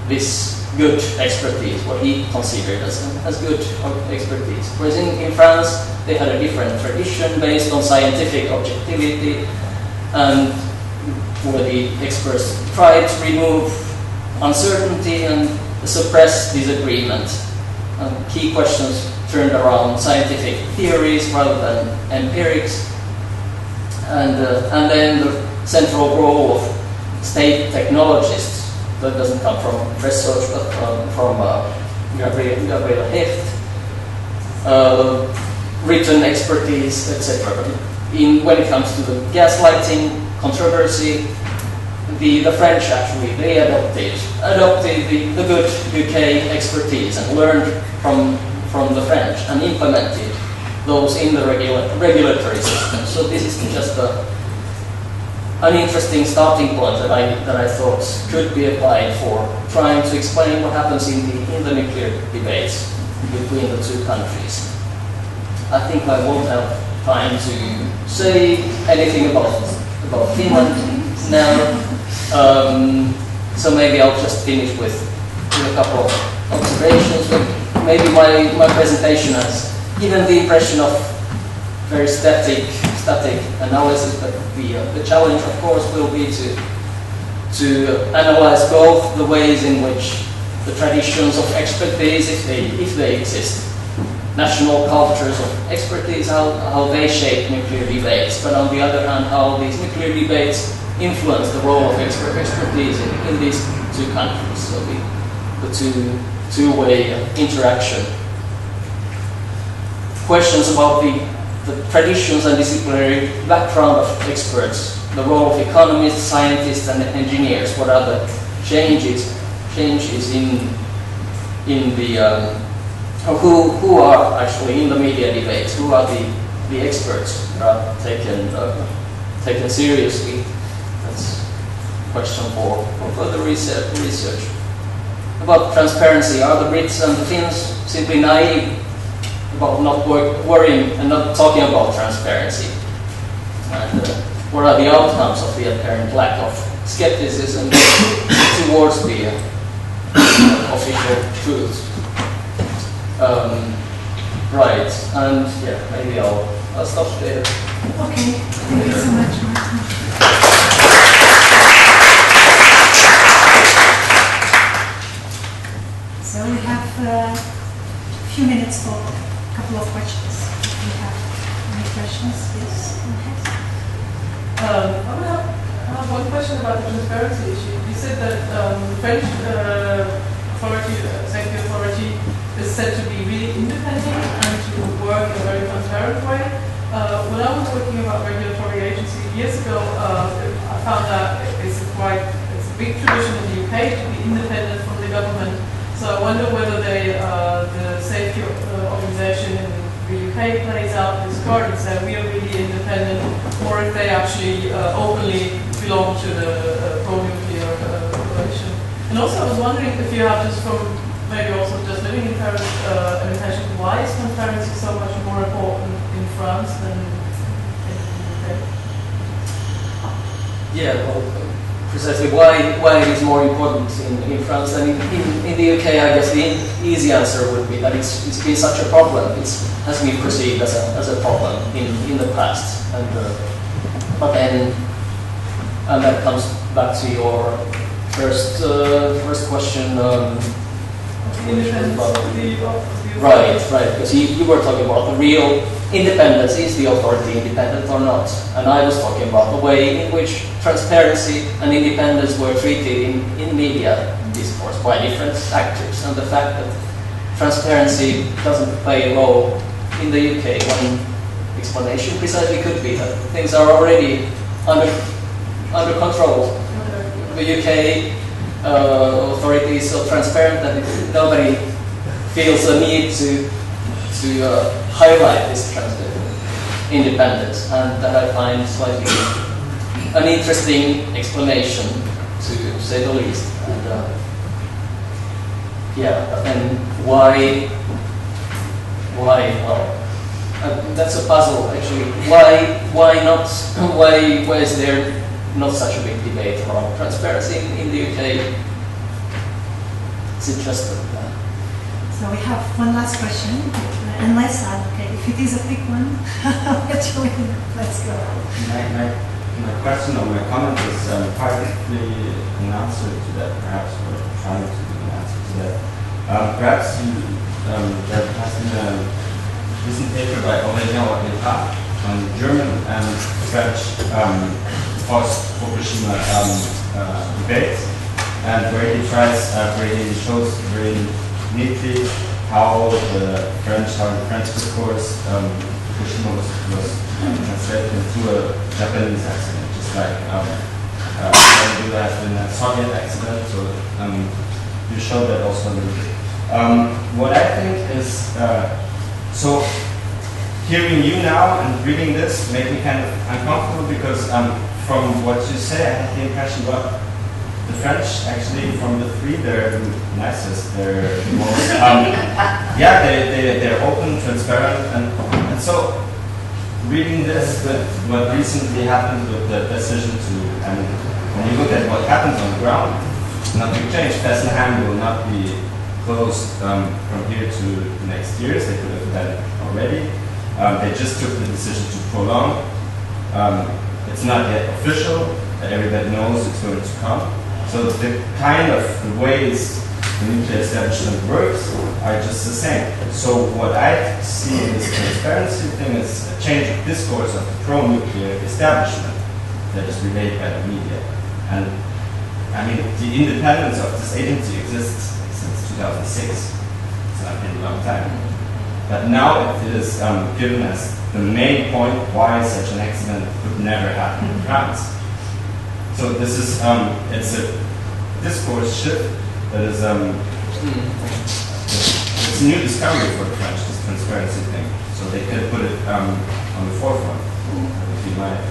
this good expertise, what he considered as good expertise. Whereas in France, they had a different tradition based on scientific objectivity, and where the experts tried to remove uncertainty and suppress disagreement. And key questions turned around scientific theories rather than empirics, and then the central role of state technologists. That doesn't come from research, but from Gabriela Hecht, written expertise, etc. When it comes to the gaslighting controversy, the French actually adopted the good UK expertise and learned from the French and implemented those in the regulatory system. So this is just an interesting starting point that I thought could be applied for trying to explain what happens in the nuclear debates between the two countries. I think I won't have time to say anything about Finland now, so maybe I'll just finish with a couple of observations. But maybe my presentation has given the impression of very static analysis, but the challenge, of course, will be to analyze both the ways in which the traditions of expertise, if they exist, national cultures of expertise, how they shape nuclear debates, but on the other hand, how these nuclear debates influence the role of expertise in these two countries. So the two-way interaction. Questions about the traditions and disciplinary background of experts, the role of economists, scientists, and engineers. What are the changes in the who are actually in the media debates? Who are the experts that are taken seriously? That's a question for further research. About transparency, are the Brits and the Finns simply naive about not worrying and not talking about transparency? And what are the outcomes of the apparent lack of skepticism towards the official truth? Right, and yeah, maybe I'll stop there. Okay, thank you so much, Markku. So we have a few minutes for a couple of questions. If you have any questions, yes, go ahead. I have one question about the transparency issue. You said that the French safety authority is said to be really independent and to work in a very transparent way. When I was working about regulatory agency years ago, I found that it's a big tradition in the UK to be independent from the government. So I wonder whether the safety organization in the UK plays out this card and say we are really independent, or if they actually openly belong to the pro-nuclear coalition. And And also I was wondering if you have just from maybe also just living in Paris an impression why is transparency so much more important in France than in the UK? Yeah, well, precisely why it is more important in France than in the UK. I guess the easy answer would be that it's been such a problem. It has been perceived as a problem in the past, and that comes back to your first question. Right, because you were talking about the real independence. Is the authority independent or not? And I was talking about the way in which transparency and independence were treated in media discourse by different actors, and the fact that transparency doesn't play a role in the UK. One explanation precisely could be that things are already under control. The UK authority is so transparent that nobody feels a need to highlight this independence, and that I find slightly an interesting explanation, to say the least. And and why? Well, that's a puzzle actually. Why not? Why is there not such a big debate around transparency in the UK? It's interesting. So we have one last question, unless if it is a quick one, let's go. My question or my comment is partly an answer to that, perhaps, or trying to give an answer to that. Perhaps there has been a recent paper by Aurélien on German and French Post-Fukushima debate, and where he shows very neatly how the French discourse Fukushima was translated into a Japanese accident, just like there has been a Soviet accident. So you showed that also. What I think is so hearing you now and reading this made me kind of uncomfortable, because from what you say, I had the impression, well, the French, actually, from the three, they're the nicest. They're the most, they're open, transparent, and so reading this, what recently happened with the decision to, and when you look at what happens on the ground, nothing changed. Fessenheim will not be closed from here to next year. They could have done it already. They just took the decision to prolong. It's not yet official. Everybody knows it's going to come. So the kind of the ways the nuclear establishment works are just the same. So what I see in this transparency thing is a change of discourse of the pro-nuclear establishment that is relayed by the media. And I mean, the independence of this agency exists since 2006. It's not been a long time. But now it is given as the main point why such an accident could never happen in France. So this is it's a discourse shift that is it's a new discovery for the French, this transparency thing. So they can put it on the forefront. If you might.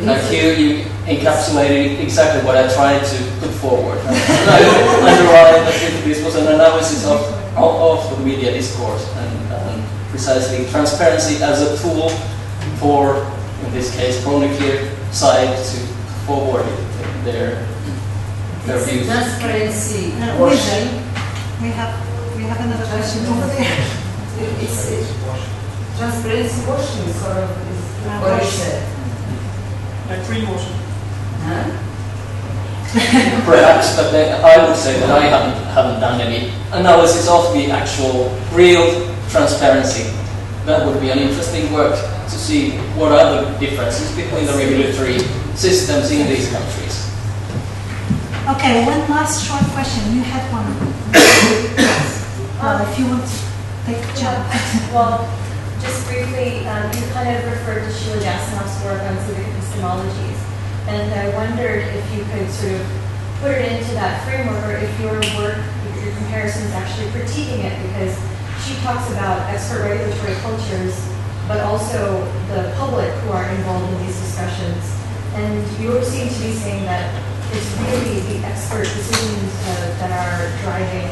Thank you. You encapsulated exactly what I tried to put forward. I underlined that this was an analysis of the media discourse and precisely transparency as a tool for, in this case, pro-nuclear side to forward their views. Transparency. We have another question over there. It's transparency washing sort of what is it? Like greenwashing. Huh? Perhaps, but I would say that I haven't done any analysis of the actual real transparency. That would be an interesting work to see what are the differences between the regulatory systems in these countries. Okay, one last short question. You had one. If you want to take a jump. Well, just briefly, you kind of referred to Sheila Jasanoff's work on civic epistemologies, and I wondered if you could sort of put it into that framework, or if your work, your comparison is actually critiquing it, because she talks about expert regulatory cultures, but also the public who are involved in these discussions. And you seem to be saying that it's really the expert decisions that are driving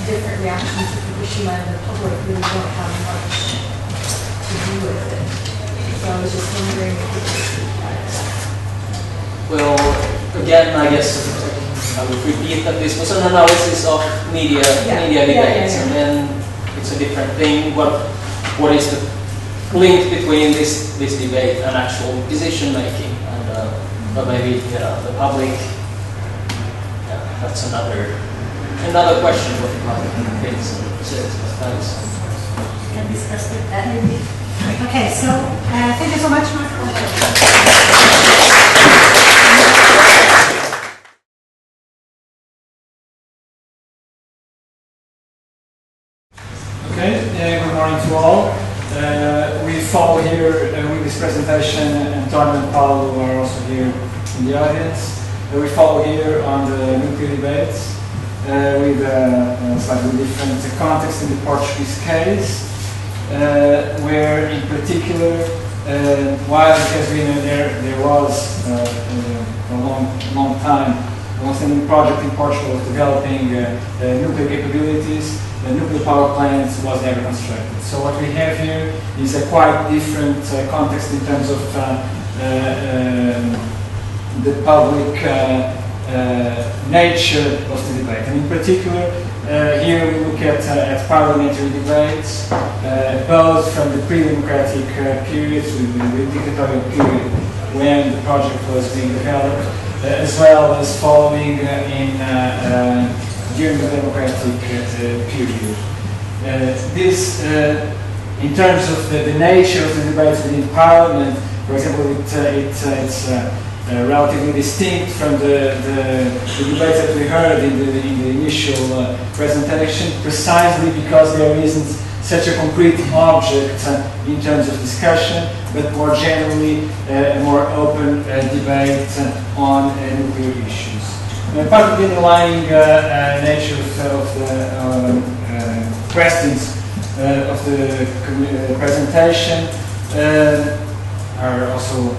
different reactions to Fukushima, and the public really don't have much to do with it. So I was just wondering if you could speak about that. Well, again, I guess I would repeat that this was an analysis of media debates, and then it's a different thing. What is the link between this debate and actual decision making? And but maybe the public. Yeah, that's another question. What the public thinks and says. Thanks. Can discuss with that maybe. Okay, so thank you so much, Markku. Okay, good morning to all. We follow here with this presentation, António and Paulo are also here in the audience. We follow here on the nuclear debates with a slightly different context in the Portuguese case, where in particular, while it has been there was a long time, a long-standing project in Portugal of developing nuclear capabilities. The nuclear power plant was never constructed. So what we have here is a quite different context in terms of the public nature of the debate. And in particular, here we look at parliamentary debates, both from the pre-democratic periods, the dictatorial period when the project was being developed, as well as following during the democratic period. This, in terms of the nature of the debates within Parliament, for example, it's relatively distinct from the debates that we heard in the initial presentation, precisely because there isn't such a concrete object in terms of discussion, but more generally a more open debate on nuclear issues. Part of the underlying nature of the questions of the presentation are also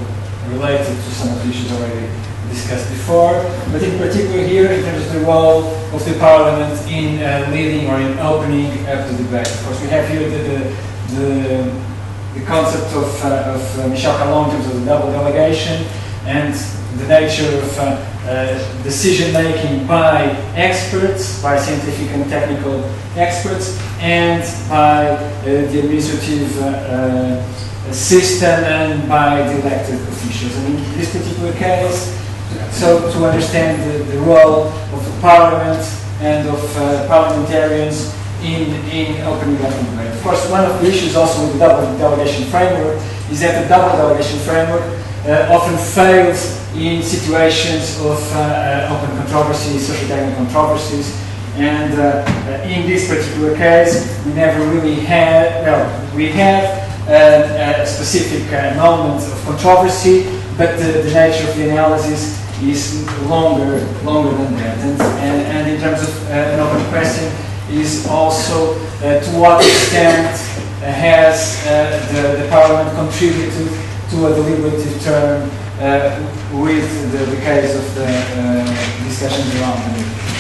related to some of the issues already discussed before, but in particular here in terms of the role of the Parliament in leading or in opening up the debate. Of course, we have here the concept of Michel Calon in terms of the double delegation and the nature of decision-making by experts, by scientific and technical experts, and by the administrative system and by the elected officials. And in this particular case, so to understand the role of the Parliament and of parliamentarians in opening up the debate. Of course, one of the issues also with the double delegation framework is that the double delegation framework often fails in situations of open controversies, socio-technical controversies, and in this particular case, we never really had, well, we have a specific moment of controversy, but the nature of the analysis is longer than that. And in terms of an open question, is also to what extent has the Parliament contributed to a deliberative term with the case of the discussions around the nuclear.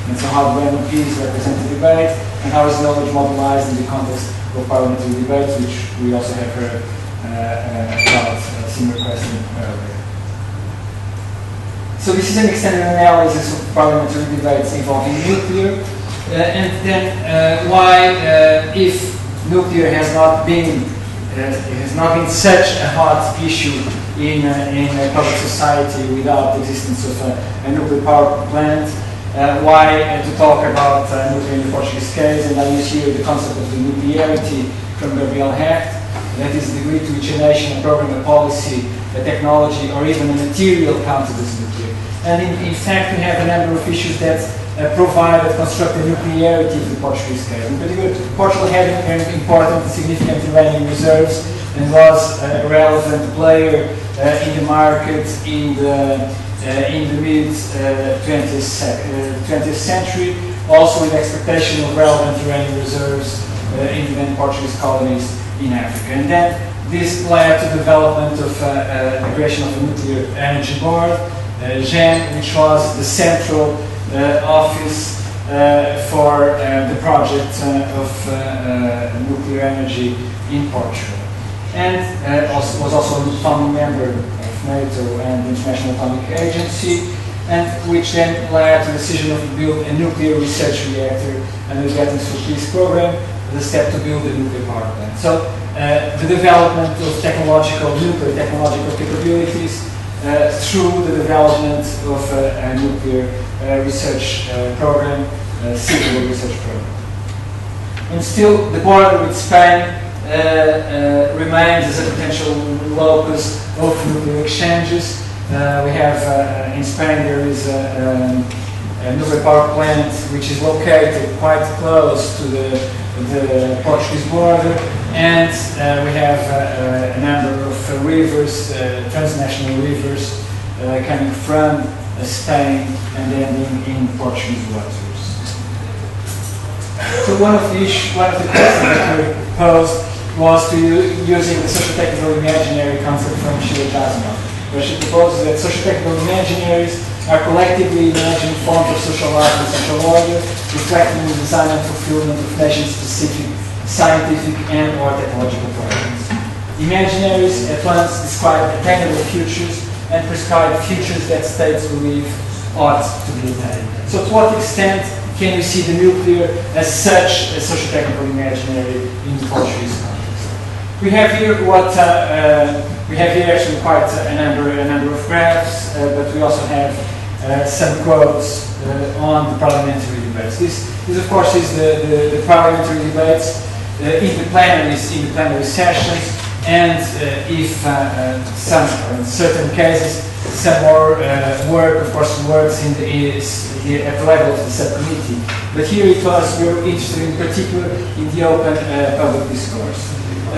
And so how the MPs represent the debate, and how is knowledge mobilized in the context of parliamentary debates, which we also have heard about a similar question earlier. So this is an extended analysis of parliamentary debates involving nuclear, and then why, if nuclear has not been such a hot issue in public society without the existence of a nuclear power plant, why to talk about nuclear in the Portuguese case, and I use here the concept of the nuclearity from Gabriel Hecht, that is the degree to which a nation, a program, a policy, a technology, or even a material counted as nuclear. And in fact, we have a number of issues that construct the nuclearity of the Portuguese case. In particular, Portugal had important and significant uranium reserves and was a relevant player in the market in the mid 20th century, also with expectation of relevant uranium reserves in the then Portuguese colonies in Africa. And then this led to the development of the creation of a nuclear energy board, GEM, which was the central office for the project of nuclear energy in Portugal. And was also a founding member of NATO and the International Atomic Agency, and which then led to the decision of build a nuclear research reactor under the Weapons for Peace program, the step to build a nuclear power plant. So the development of nuclear technological capabilities through the development of a nuclear research program, civil research program. And still, the border with Spain remains as a potential locus of nuclear exchanges. We have in Spain there is a nuclear power plant which is located quite close to the Portuguese border, and we have a number of rivers, transnational rivers, coming from Spain and ending in Portuguese waters. So one of the questions that we posed was to using the socio-technical imaginary concept from Sheila Jasmine, where she proposes that socio-technical imaginaries are collectively imagined forms of social life and social order, reflecting the design and fulfillment of nation-specific scientific and or technological projects. Imaginaries at once describe attainable futures and prescribe futures that states believe ought to be attained. So to what extent can you see the nuclear as such a socio-technical imaginary in the Portuguese context? We have here actually quite a number of graphs, but we also have some quotes on the parliamentary debates. This of course is the parliamentary debates in the plenary sessions, and if in certain cases some more work, of course, works at the level of the subcommittee. But here it was very interested in particular in the open public discourse.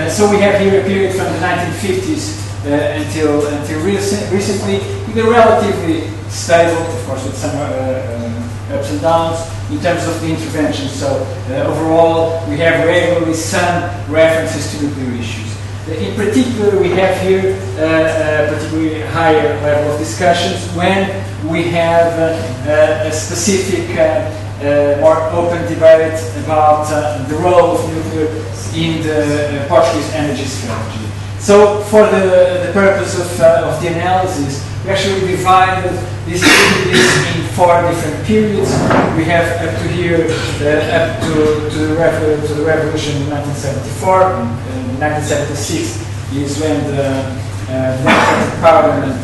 So we have here a period from the 1950s until recently, with a relatively stable, of course, with some ups and downs in terms of the intervention. So overall, we have regularly some references to nuclear issues. In particular, we have here a particularly higher level of discussions when we have a specific, more open debate about the role of nuclear in the Portuguese energy strategy. So, for the purpose of the analysis, we actually divided this in 4 different periods. We have up to here, up to the revolution in 1974. 1976 is when the Democratic Parliament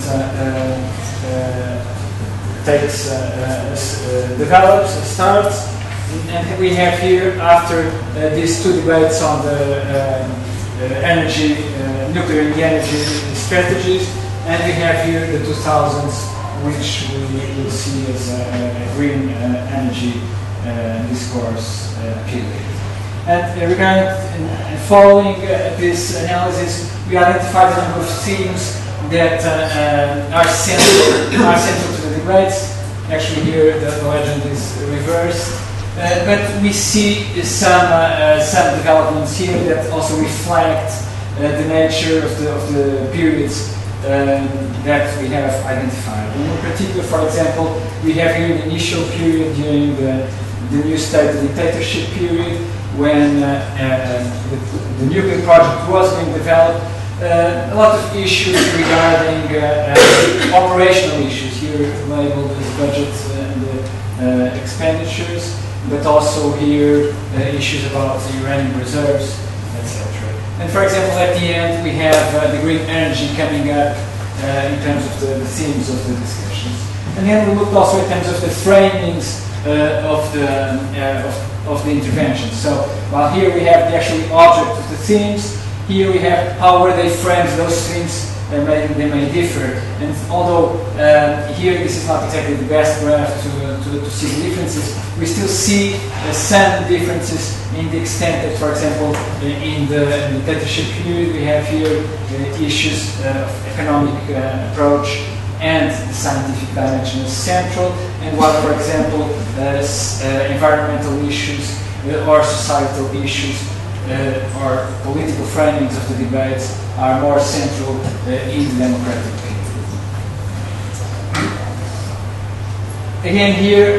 starts. And we have here, after these 2 debates on the nuclear and energy strategies, and we have here the 2000s, which we will see as a green energy discourse period. And regarding and following this analysis, we identified a number of themes that are central to the debates. Actually, here the legend is reversed. But we see some developments here that also reflect the nature of the periods that we have identified. And in particular, for example, we have here the initial period during the new state dictatorship period, when the nuclear project was being developed. A lot of issues regarding operational issues here labeled as budget and expenditures, but also here issues about uranium reserves, etc. And for example, at the end we have the green energy coming up in terms of the themes of the discussions. And then we looked also in terms of the framings of the intervention. So while here we have the actual object of the themes, here we have how were they framed, those themes. They may differ, and although here this is not exactly the best graph to see the differences, we still see some differences in the extent that, for example, in the dictatorship period, we have here issues of economic approach and the scientific dimension is central, and while, for example, environmental issues or societal issues or political framings of the debates are more central in the democratic period. again here,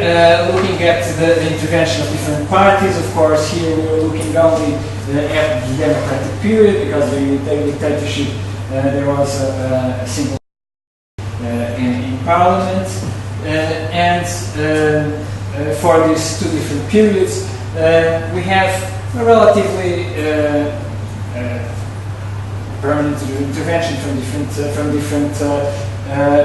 looking at the intervention of different parties. Of course, here we are looking only at the democratic period, because during the dictatorship there was a single in parliament. And for these two different periods, we have a relatively permanent intervention from different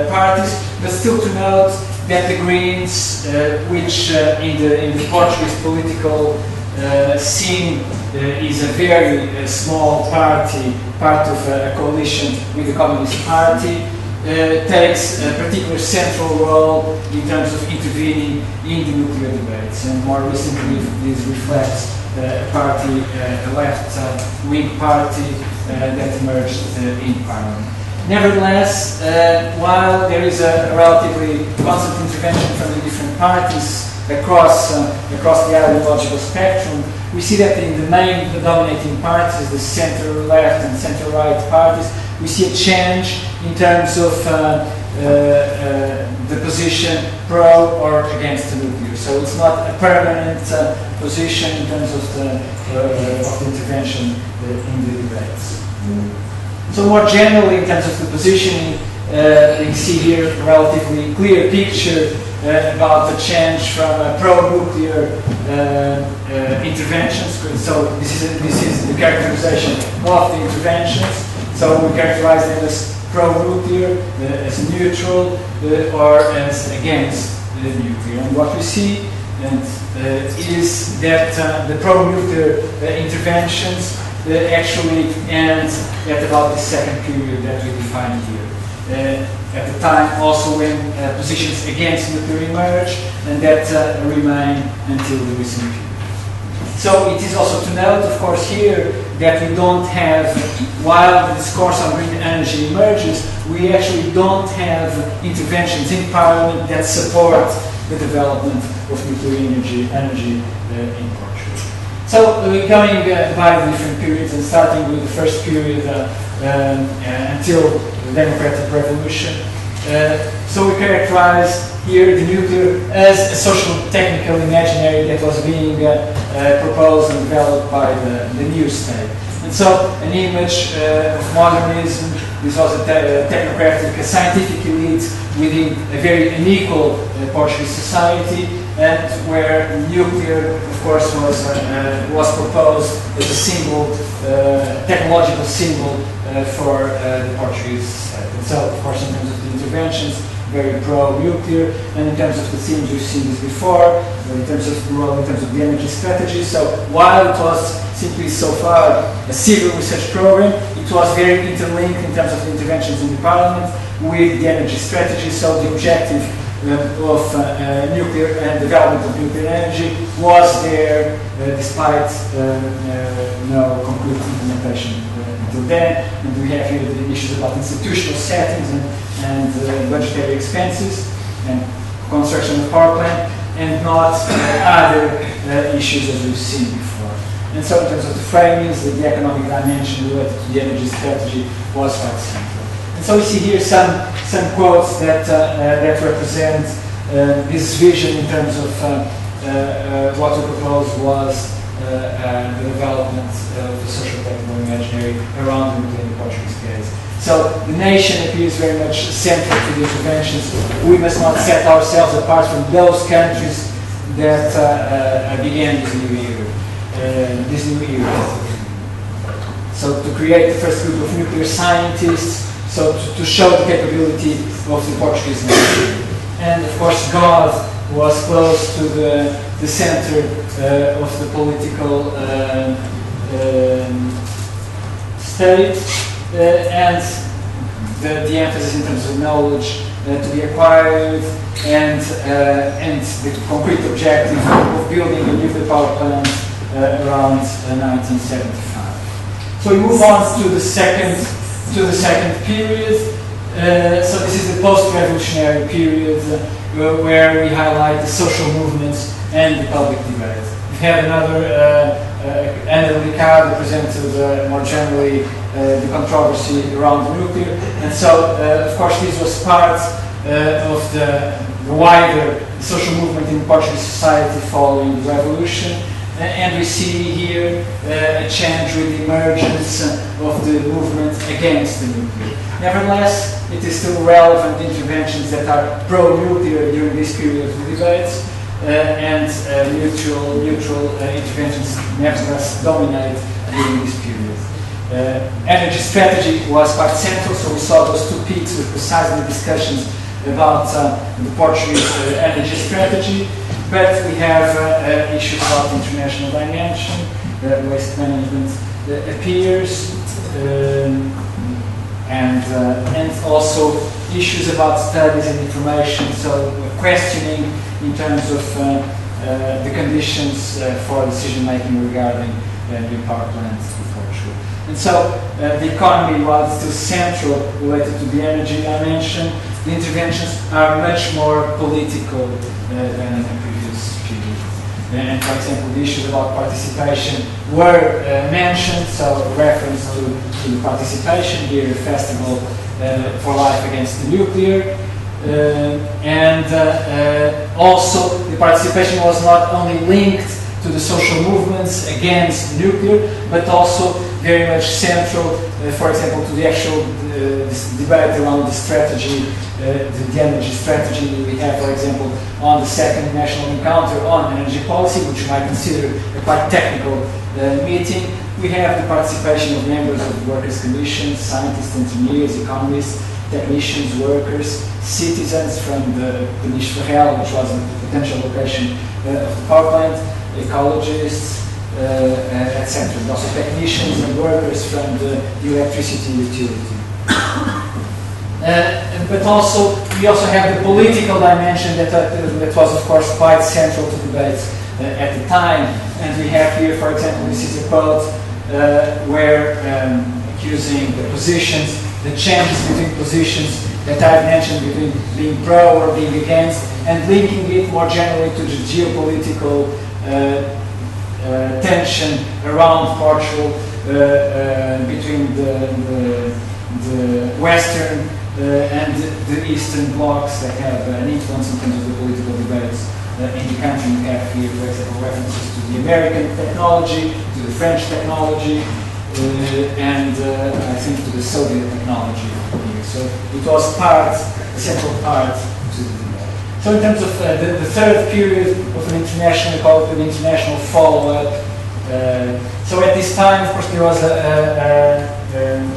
parties, but still to note that the Greens, which in the Portuguese political scene is a very small party, part of a coalition with the Communist Party, takes a particular central role in terms of intervening in the nuclear debates. And more recently, this reflects a party, a left-wing party that emerged in Parliament. Nevertheless, while there is a relatively constant intervention from the different parties across the ideological spectrum, we see that in the main dominating parties, the center-left and center-right parties, we see a change in terms of the position pro or against the nuclear. So it's not a permanent position in terms of the intervention in the debates. So more generally, in terms of the positioning, you see here a relatively clear picture about the change from pro-nuclear interventions. So this is the characterization of the interventions. So we characterize them as pro-nuclear, as neutral, or as against nuclear. And what we see is that the pro-nuclear interventions actually end at about the second period that we define here. At the time also when positions against nuclear emerge, and that remain until the recent period. So it is also to note, of course, here that we don't have, while the discourse on green energy emerges, we actually don't have interventions in Parliament that support the development of nuclear energy in Portugal. So going by the different periods and starting with the first period until the democratic revolution. So we characterize here the nuclear as a social technical imaginary that was being proposed and developed by the new state. And so an image of modernism, this was a technocratic, a scientific elite within a very unequal Portuguese society, and where nuclear, of course, was proposed as a symbol, technological symbol for the Portuguese state. And so, of course, in terms of the interventions, very pro-nuclear, and in terms of the themes, we've seen this before, in terms of the role, in terms of the energy strategy. So while it was simply so far a civil research program, it was very interlinked in terms of the interventions in the Parliament with the energy strategy. So the objective of nuclear and development of nuclear energy was there despite no concrete implementation until then. And we have here the issues about institutional settings and budgetary expenses and construction of power plant, and not other issues as we've seen before. And so in terms of the framings, the economic dimension related to the energy strategy was quite central. And so we see here some quotes that represent this vision in terms of what we proposed was the development of the social technical imaginary around the nuclear Portuguese case. So the nation appears very much central to the interventions. We must not set ourselves apart from those countries that began this new era. So to create the first group of nuclear scientists, so to show the capability of the Portuguese nation. And of course God was close to the center of the political state, and the emphasis in terms of knowledge to be acquired, and the concrete objective of building a nuclear power plant around 1975. So we move on to the second period. So this is the post-revolutionary period where we highlight the social movements and the public debate. We have another Riccardo presented more generally the controversy around nuclear, and so of course this was part of the wider the social movement in Portuguese society following the revolution. And we see here a change with the emergence of the movement against the nuclear. Nevertheless, it is still relevant interventions that are pro-nuclear during this period of the debates, and neutral interventions nevertheless dominate during this period. Energy strategy was quite central, so we saw those two peaks with precisely discussions about the Portuguese energy strategy. But we have issues about international dimension, waste management appears, and also issues about studies and information, so questioning in terms of the conditions for decision making regarding new power plants in Portugal. And so the economy, while it's still central related to the energy dimension, the interventions are much more political than in the previous period. And for example, the issues about participation were mentioned, so reference to the participation here, Festival for Life Against the Nuclear. Also, the participation was not only linked to the social movements against nuclear, but also very much central, for example, to the actual this debate around the strategy, the energy strategy we have, for example, on the second national encounter on energy policy, which you might consider a quite technical meeting. We have the participation of members of the workers' commission, scientists, engineers, economists, technicians, workers, citizens from the Peniche Ferrel, which was a potential location of the power plant, ecologists, etc. And also technicians and workers from the electricity utility. But also, we also have the political dimension that was, of course, quite central to debates at the time. And we have here, for example, this is a quote where accusing the positions, the changes between positions that I've mentioned between being pro or being against, and linking it more generally to the geopolitical tension around Portugal between the Western and the Eastern blocs that have an influence in terms of the political debates in the country. We have here, for example, references to the American technology, to the French technology, and I think to the Soviet technology here. So it was a central part to the debate. So in terms of the third period of an international, called an international follow-up, so at this time, of course, there was a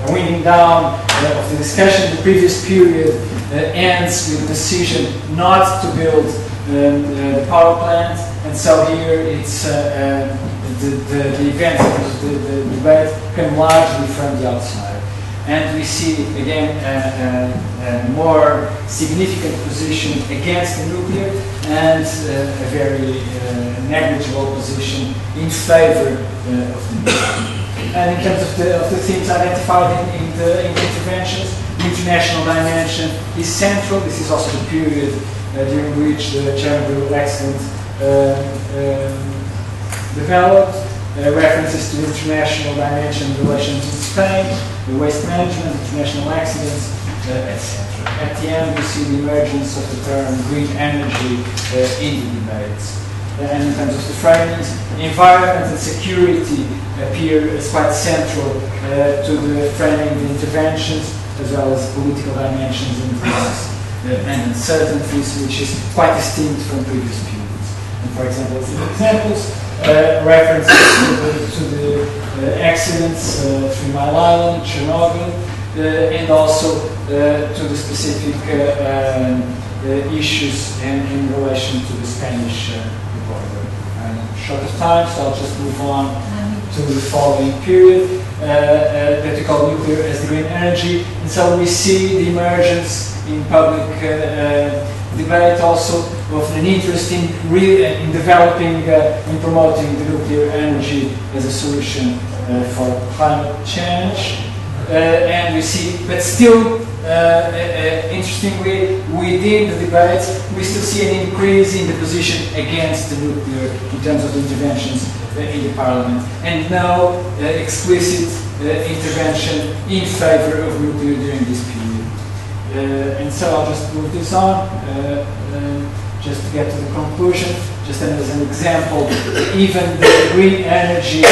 winding down of the discussion. The previous period ends with a decision not to build the power plant, and so here it's the events of the debate come largely from the outside. And we see again a more significant position against the nuclear and a very negligible position in favor of the nuclear. And in terms of the themes identified in the interventions, the international dimension is central. This is also the period during which the Chernobyl accident developed. References to the international dimension in relation to Spain, the waste management, international accidents, etc. At the end, we see the emergence of the term green energy in the debates. And in terms of the framings, environment and security appear as quite central to the framing of the interventions, as well as political dimensions and risks and uncertainties, which is quite distinct from previous periods. And for example, as examples, references to the accidents, 3 Mile Island, Chernobyl, and also to the specific issues in relation to the Spanish border. I'm short of time, so I'll just move on to the following period that we call nuclear as the green energy. And so we see the emergence in public debate also of an interest in developing and promoting the nuclear energy as a solution for climate change. And we see, but still, interestingly, within the debates, we still see an increase in the position against the nuclear in terms of the interventions in the parliament, and no explicit intervention in favor of nuclear during this period. And so I'll just move this on. just to get to the conclusion, just as an example, even the green energy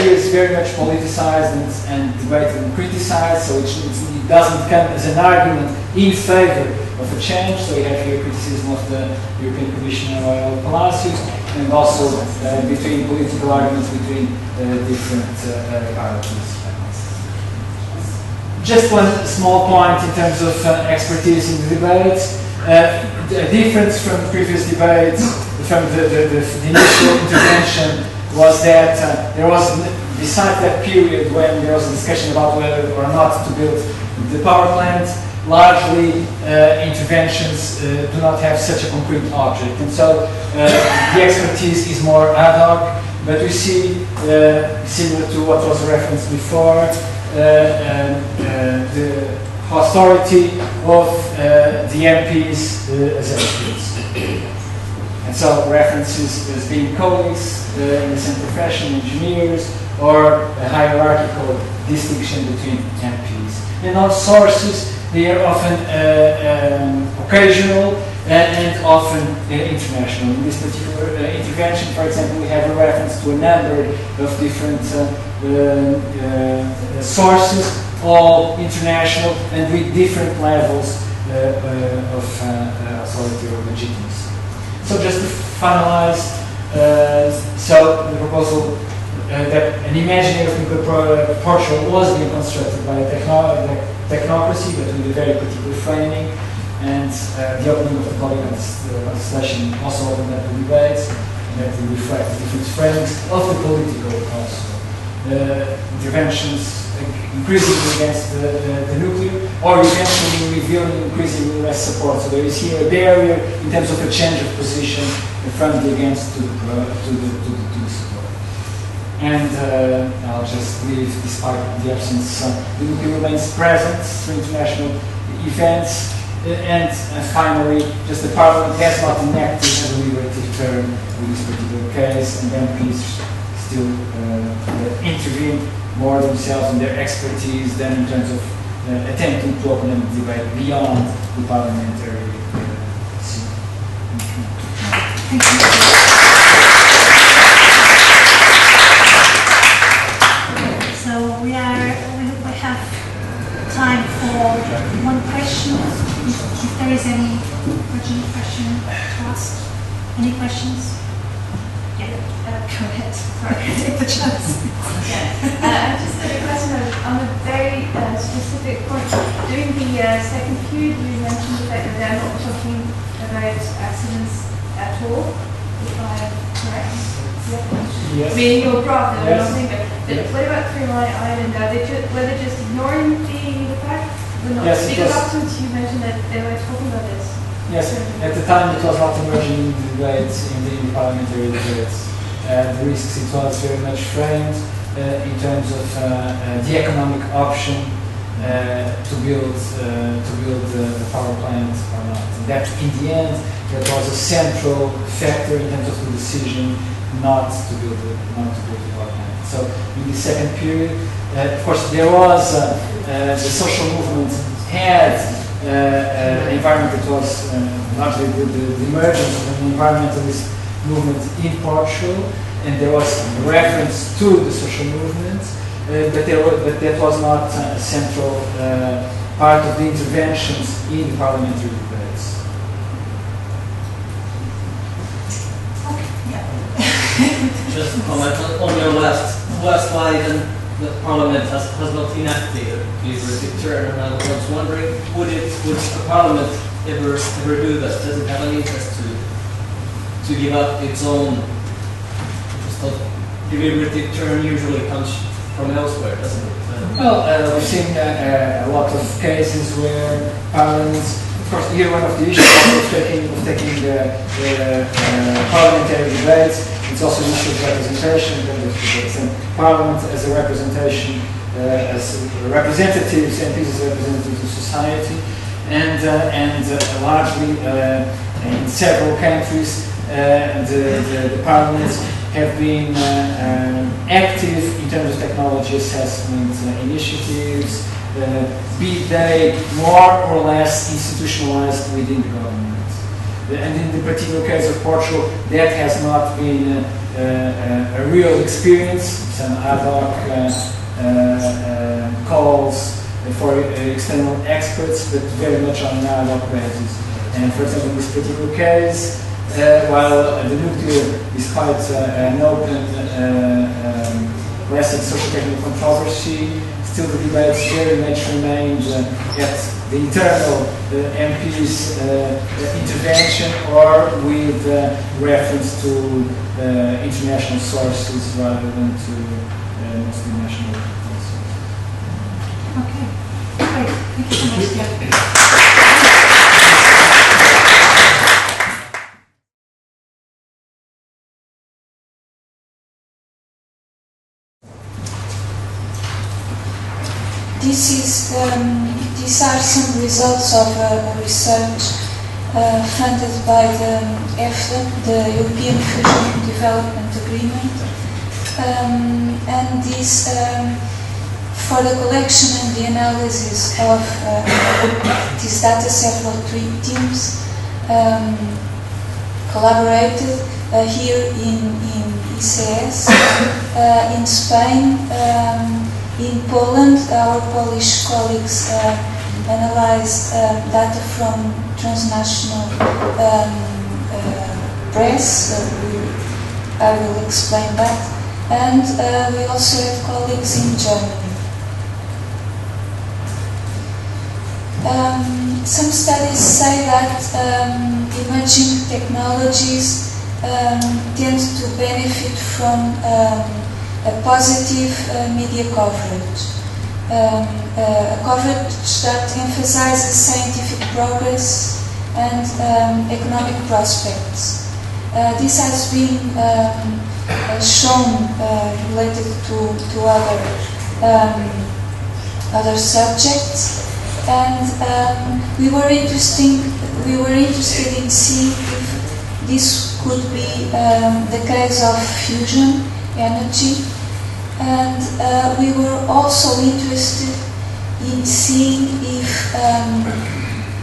is very much politicized and debated and criticized, so it doesn't come as an argument in favor of a change. So we have here criticism of the European Commission on oil policies, and also between political arguments between different parties. Just one small point in terms of expertise in the debates. The difference from previous debates, from the initial intervention, was that there was, besides that period when there was a discussion about whether or not to build the power plant, largely interventions do not have such a concrete object. And so the expertise is more ad hoc, but we see, similar to what was referenced before, the authority of the MPs as experts. And so references as being colleagues in the same profession, engineers, or a hierarchical distinction between MPs. And on sources, they are often occasional and often international. In this particular intervention, for example, we have a reference to a number of different sources, all international and with different levels of authority or legitimacy. So just to finalize, so the proposal that an imaginary nuclear Portugal was being constructed by a technocracy, but with a very particular framing, and the opening of the public consultation also opened up the debates, and that will reflect the different framings of the political also. Interventions increasingly against the nuclear, or eventually revealing increasingly less support. So there is here a barrier in terms of a change of position from the against to the support. And I'll just leave, despite the absence, the nuclear remains present through international events. And finally, just the Parliament has not enacted a deliberative term with this particular case, and MPs still intervene more themselves in their expertise than in terms of attempting to open a debate beyond the parliamentary scene. Thank you. So we have time for one question. If there is any urgent question to ask. Any questions? Yeah, go ahead. Sorry, take the chance. I just had a question on a very specific point. During the second period, you mentioned the fact that they're not talking about accidents at all, if I'm correct. Yes. I mean, you're broad, they're Yes. not saying that. But what about Finland Island? Were they just ignoring the fact? Yes, because afterwards you mentioned that they were talking about this. Yes, at the time it was not emerging in the debates, in the parliamentary debates. The risks, it was very much framed in terms of the economic option to build the power plant or not. And that, in the end, that was a central factor in terms of the decision not to build the power plant. So in the second period, of course, there was the social movement had an environment that was largely the emergence of an environmentalist movement in Portugal, and there was a reference to the social movement, but that was not a central part of the interventions in the parliamentary debates. Just a comment on your last slide, and the Parliament has not enacted a deliberative term, and I was wondering, would a Parliament ever do that? Does it have an interest to give up its own? Deliberative term usually comes from elsewhere, doesn't it? Well, we've seen a lot of cases where parliaments, of course, here one of the issues of taking the parliamentary debates, it's also an issue of representation, and Parliament as a representation, as representatives, MPs as representatives of society, and largely in several countries, the parliaments have been active in terms of technology assessment initiatives, be they more or less institutionalized within the government. and in the particular case of Portugal, that has not been a real experience. Some ad hoc calls for external experts, but very much on an ad hoc basis. And for example, in this particular case, while the nuclear is quite an open, less social technical controversy, still the debates very much remained at the internal MP's intervention or with reference to international sources rather than to mostly national sources. Okay, great. Thank you so much, Tiago. These are some results of a research funded by the EFTA, the European Fusion Development Agreement, and this for the collection and the analysis of this data set. Several teams collaborated here in ECS, in Spain. In Poland, our Polish colleagues analyzed data from transnational press. I will explain that. And we also have colleagues in Germany. Some studies say that emerging technologies tend to benefit from a positive media coverage, coverage that emphasizes scientific progress and economic prospects. This has been shown related to other subjects, and we were interested in seeing if this could be the case of fusion energy, and we were also interested in seeing if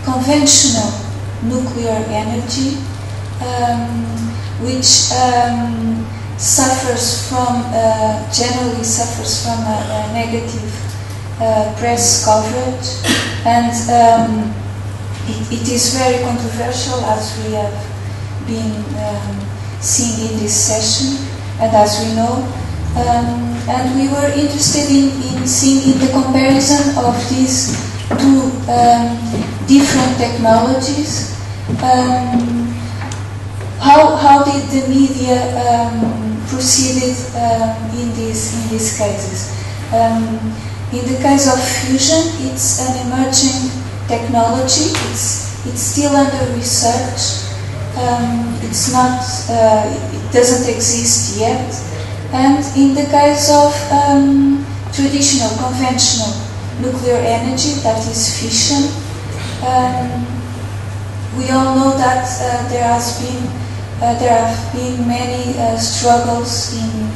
conventional nuclear energy, which generally suffers from a negative press coverage, and it is very controversial, as we have been seeing in this session. And as we know, and we were interested in seeing in the comparison of these two different technologies, how did the media proceeded in these cases. In the case of fusion, it's an emerging technology. It's still under research. It's not. It doesn't exist yet. And in the case of traditional, conventional nuclear energy, that is fission, we all know that there have been many struggles in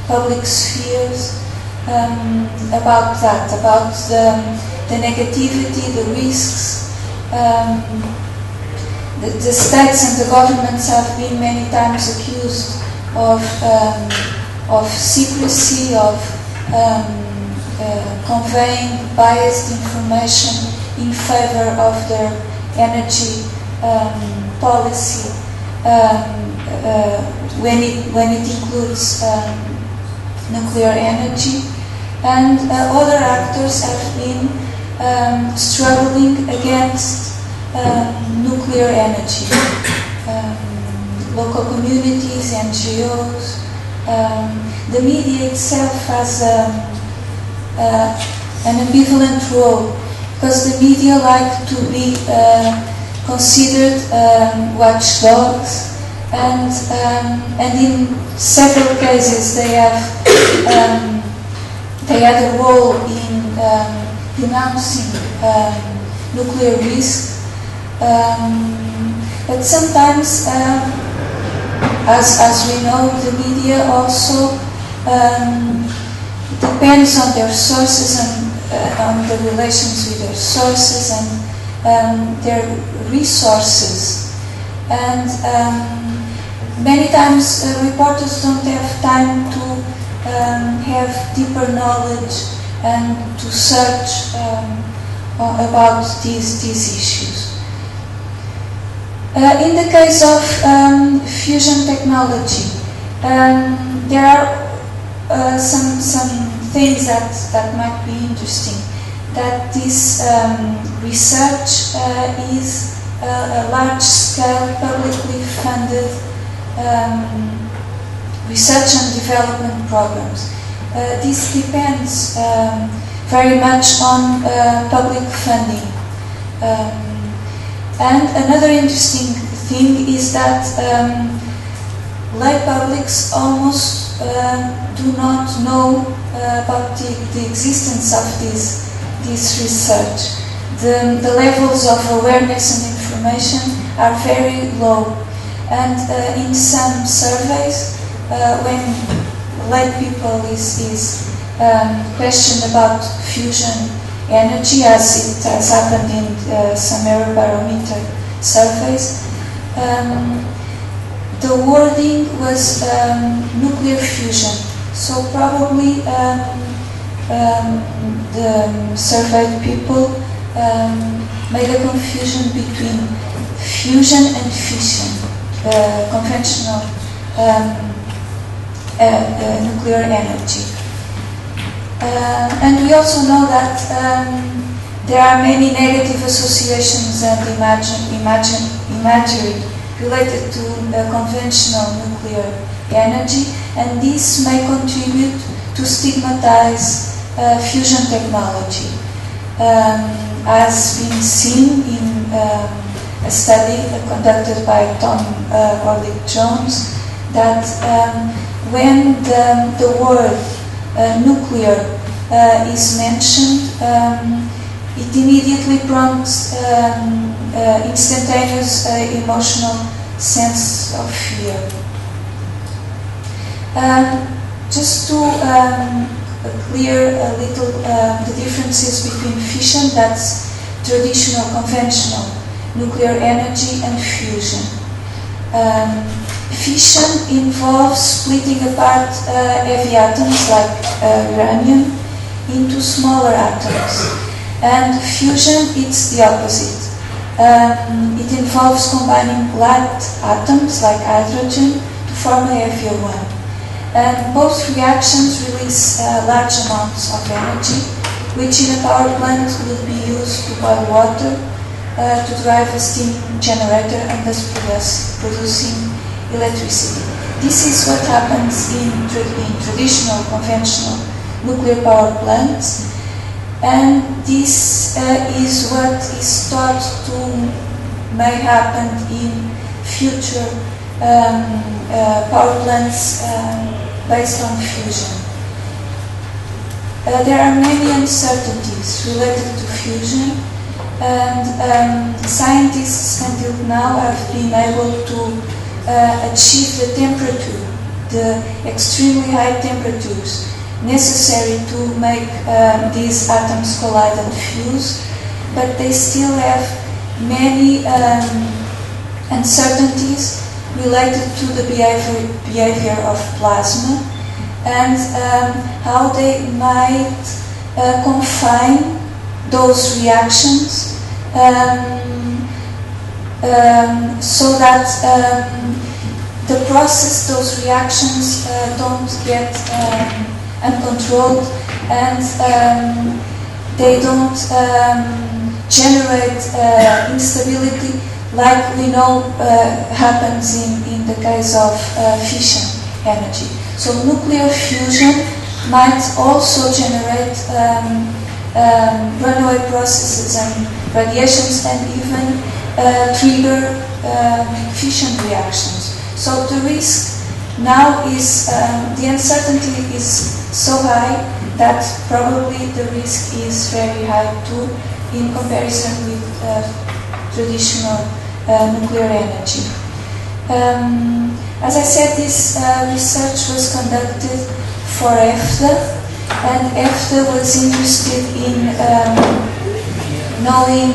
public spheres about that, about the negativity, the risks. The states and the governments have been many times accused of secrecy, of conveying biased information in favor of their energy policy when it includes nuclear energy. And other actors have been struggling against nuclear energy. Local communities, NGOs, the media itself has an ambivalent role, because the media like to be considered watchdogs, and in several cases they had a role in denouncing nuclear risk. But sometimes, as we know, the media also depends on their sources and on the relations with their sources and their resources. and many times reporters don't have time to have deeper knowledge and to search about these issues. In the case of fusion technology, there are some things that might be interesting. That this research is a large-scale, publicly funded research and development programs. This depends very much on public funding. And another interesting thing is that lay publics almost do not know about the existence of this research. The levels of awareness and information are very low. And in some surveys, when lay people is questioned about fusion energy, as it has happened in some Eurobarometer surveys, the wording was nuclear fusion. So probably the surveyed people made a confusion between fusion and fission, conventional nuclear energy. And we also know that there are many negative associations and imagery related to conventional nuclear energy, and this may contribute to stigmatize fusion technology. As been seen in a study conducted by Tom Orlick-Jones, that when the word nuclear is mentioned, it immediately prompts instantaneous emotional sense of fear. Just to clear a little the differences between fission, that's traditional conventional nuclear energy, and fusion. Fission involves splitting apart heavy atoms like uranium into smaller atoms, and fusion it's the opposite. It involves combining light atoms like hydrogen to form a heavier one. And both reactions release large amounts of energy, which in a power plant will be used to boil water, to drive a steam generator, and thus producing electricity. This is what happens in traditional conventional nuclear power plants, and this is what is thought to may happen in future power plants based on fusion. There are many uncertainties related to fusion, and scientists until now have been able to achieve the temperature, the extremely high temperatures necessary to make these atoms collide and fuse, but they still have many uncertainties related to the behavior of plasma and how they might confine those reactions so that the process, those reactions don't get uncontrolled and they don't generate instability like we know happens in the case of fission energy. So nuclear fusion might also generate runaway processes and radiations and even trigger fission reactions. So the risk now is, the uncertainty is so high that probably the risk is very high too in comparison with traditional nuclear energy. As I said, this research was conducted for EFTA, and EFTA was interested in knowing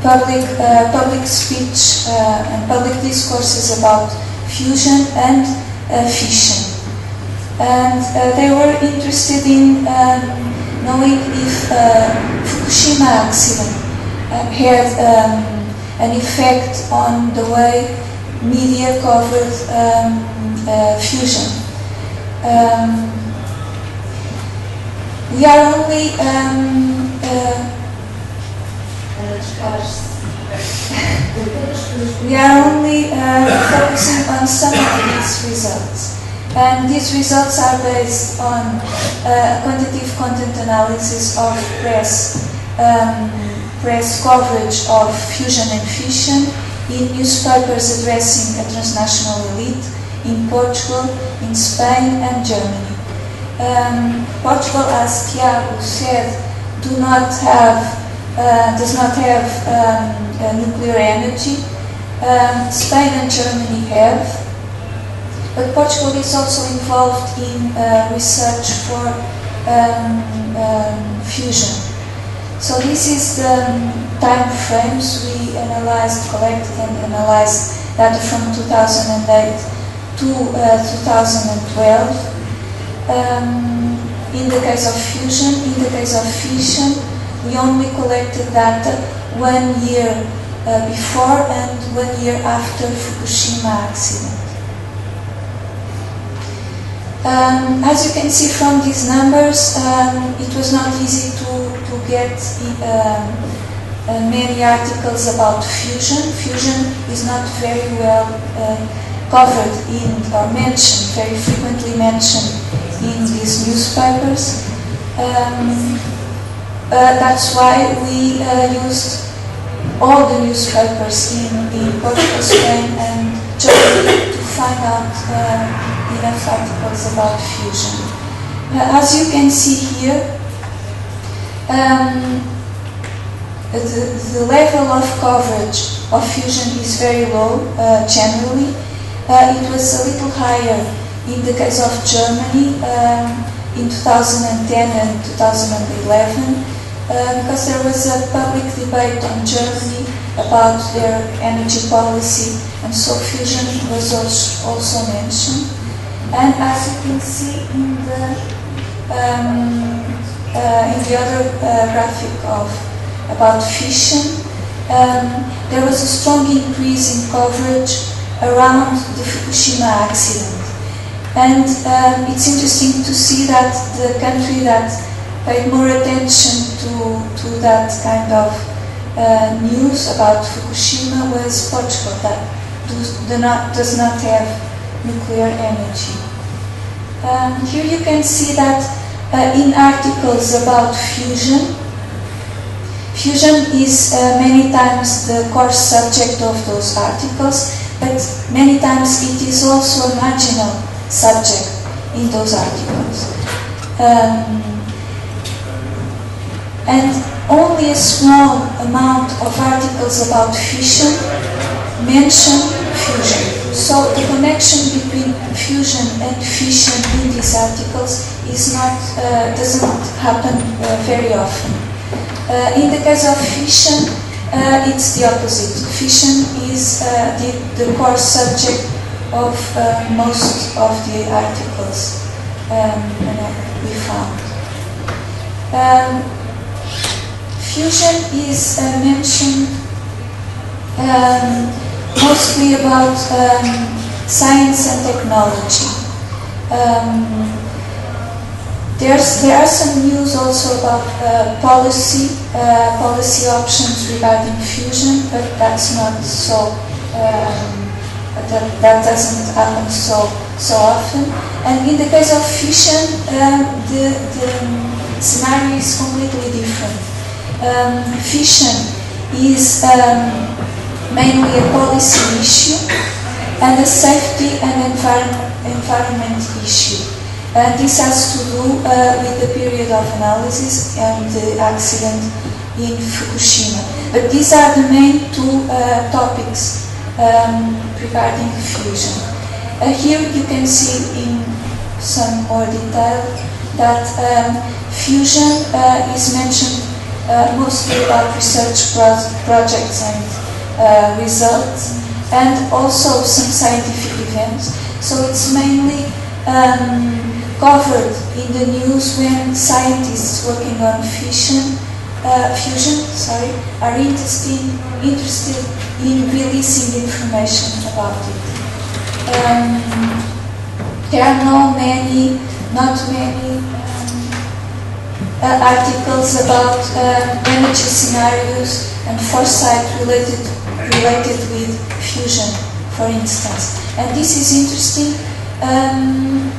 public speech and public discourses about fusion and fission. And they were interested in knowing if Fukushima accident had an effect on the way media covered fusion. We are only focusing on some of these results. And these results are based on quantitative content analysis of press coverage of fusion and fission in newspapers addressing a transnational elite in Portugal, in Spain and Germany. Portugal, as Tiago said, does not have nuclear energy. Spain and Germany have. But Portugal is also involved in research for fusion. So this is the time frames we collected and analyzed data from 2008 to 2012. In the case of fusion, in the case of fission, we only collected data 1 year before and 1 year after Fukushima accident. As you can see from these numbers, it was not easy to get many articles about fusion. Fusion is not very well covered or mentioned, very frequently mentioned in these newspapers. That's why we used all the newspapers in Portugal, Spain and Germany to find out enough articles about fusion. As you can see here, the level of coverage of fusion is very low generally. It was a little higher in the case of Germany in 2010 and 2011 because there was a public debate on Germany about their energy policy, and so fusion was also mentioned. And as you can see in the other graphic about fission, there was a strong increase in coverage around the Fukushima accident. And it's interesting to see that the country that paid more attention to that kind of news about Fukushima was Portugal, that does not have nuclear energy. Here you can see that in articles about fusion, fusion is many times the core subject of those articles, but many times it is also a marginal subject in those articles. And only a small amount of articles about fission mention fusion. So the connection between fusion and fission in these articles doesn't happen very often. In the case of fission, it's the opposite. Fission is the core subject of most of the articles we found. Fusion is mentioned mostly about science and technology. There are some news also about policy options regarding fusion, but that's not so. That doesn't happen so often. And in the case of fission, the scenario is completely different. Fission is mainly a policy issue and a safety and environment issue. And this has to do with the period of analysis and the accident in Fukushima. But these are the main two topics regarding fusion. Here you can see in some more detail that fusion is mentioned mostly about research projects and results, and also some scientific events. So it's mainly covered in the news when scientists working on fusion are interested in releasing information about it. There are not many articles about energy scenarios and foresight related with fusion, for instance. And this is interesting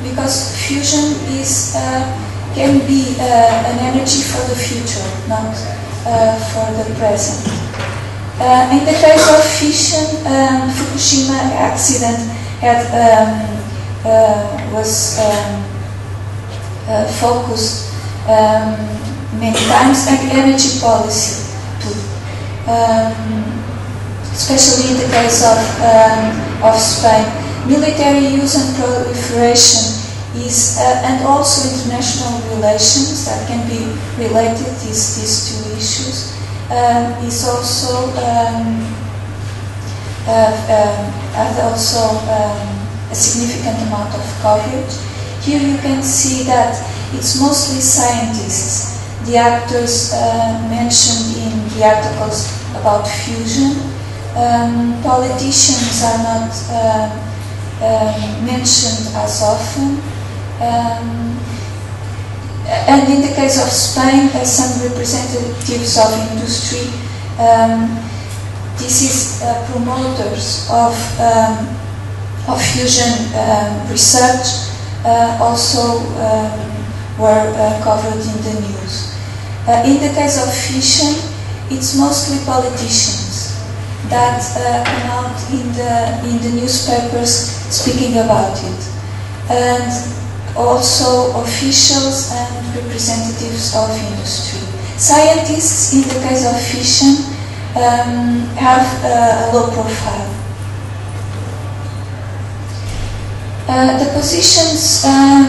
because fusion can be an energy for the future, not for the present. In the case of fission, Fukushima accident was focused many times, and energy policy too. Especially in the case of Spain. Military use and proliferation is, and also international relations that can be related, these two issues, is also had also a significant amount of coverage. Here you can see that it's mostly scientists, the actors mentioned in the articles about fusion. Politicians are not mentioned as often. And in the case of Spain, some representatives of industry, this is promoters of fusion research, also were covered in the news. In the case of fission, it's mostly politicians that come out in the newspapers speaking about it, and also officials and representatives of industry. Scientists, in the case of fission, have a low profile. The positions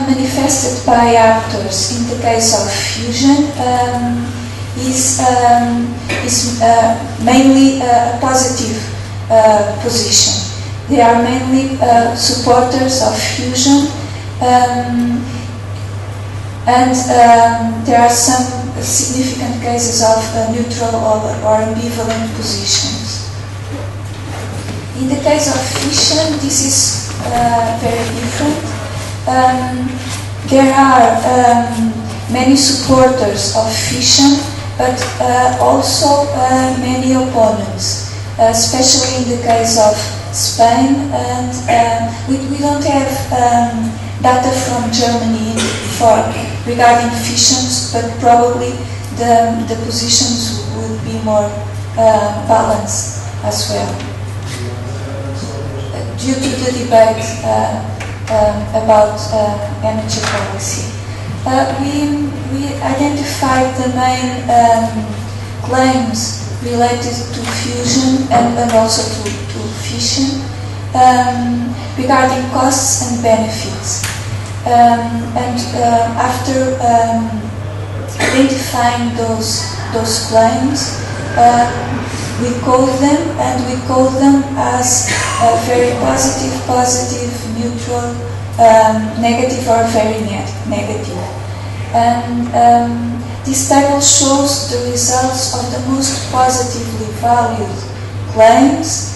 manifested by actors in the case of fusion is mainly a positive position. They are mainly supporters of fusion, and there are some significant cases of neutral or ambivalent positions. In the case of fission, this is very different. There are many supporters of fission, but also many opponents, especially in the case of Spain. And we don't have data from Germany regarding fissions, but probably the positions would be more balanced as well, due to the debate about energy policy. We identified the main claims related to fusion and also to fission regarding costs and benefits. After identifying those claims, we code them as very positive, neutral, negative, or very negative. And this table shows the results of the most positively valued claims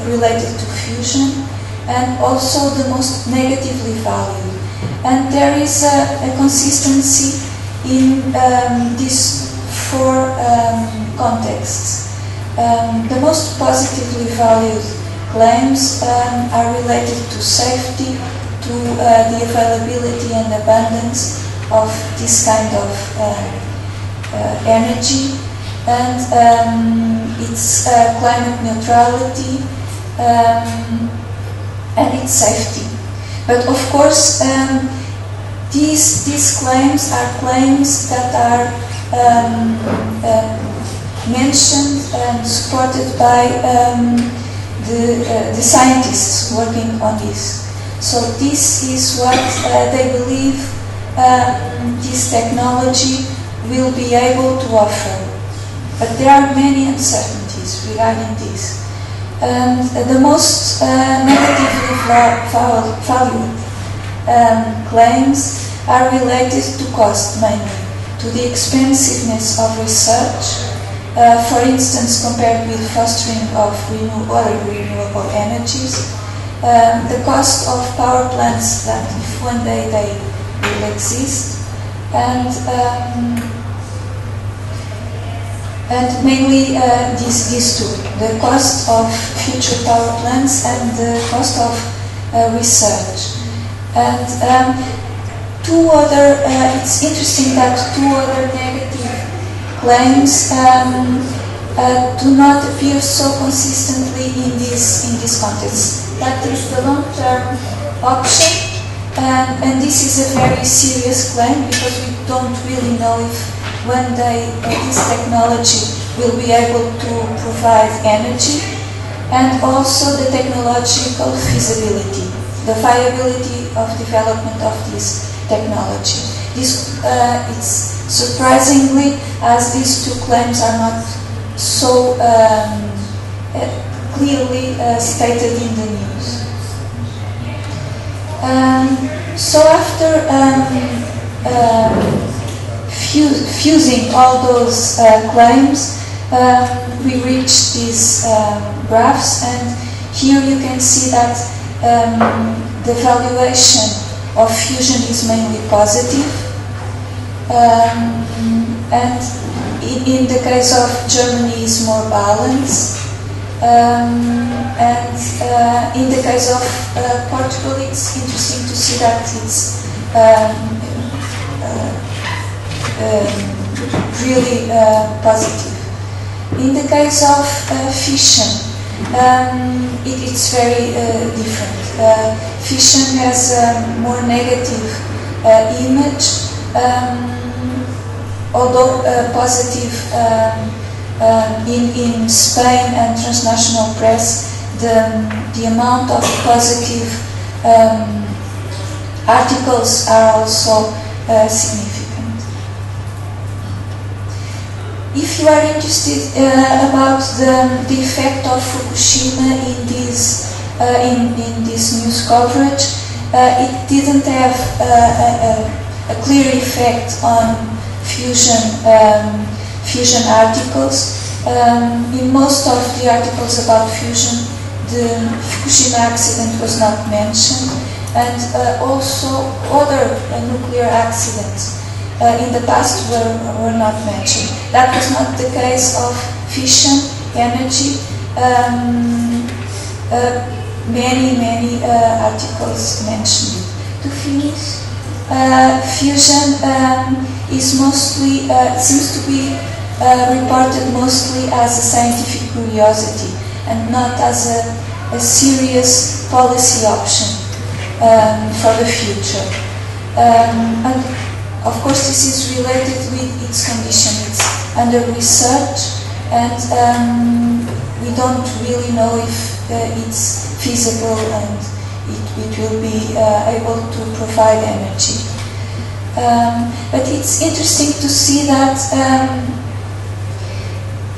related to fusion, and also the most negatively valued. And there is a consistency in these four contexts. The most positively valued claims are related to safety, to the availability and abundance of this kind of energy, and its climate neutrality and its safety. But of course, these claims are claims that are mentioned and supported by the scientists working on this. So this is what they believe this technology will be able to offer. But there are many uncertainties regarding this. And the most negatively valued claims are related to cost mainly, to the expensiveness of research, for instance compared with fostering of renewable energies, the cost of power plants that if one day they will exist, and mainly these two, the cost of future power plants and the cost of research. And it's interesting that two other negative claims do not appear so consistently in this context. That is the long-term option, and this is a very serious claim because we don't really know if one day this technology will be able to provide energy, and also the technological feasibility, the viability of development of this technology. It's surprisingly, as these two claims are not so clearly stated in the news. So after fusing all those claims, we reach these graphs, and here you can see that the valuation of fusion is mainly positive, and in the case of Germany is more balanced, and in the case of Portugal it's interesting to see that it's really positive. In the case of fission, it's very different. Fission has a more negative image, although positive in Spain and transnational press. The amount of positive articles are also significant. If you are interested about the effect of Fukushima in this news coverage, it didn't have a clear effect on fusion articles. In most of the articles about fusion, the Fukushima accident was not mentioned, and also other nuclear accidents in the past were not mentioned. That was not the case of fission energy. Many articles mentioned it. To finish, fusion is mostly seems to be reported mostly as a scientific curiosity and not as a serious policy option for the future. And of course, this is related with its condition. It's under research, and we don't really know if it's feasible and it will be able to provide energy. But it's interesting to see that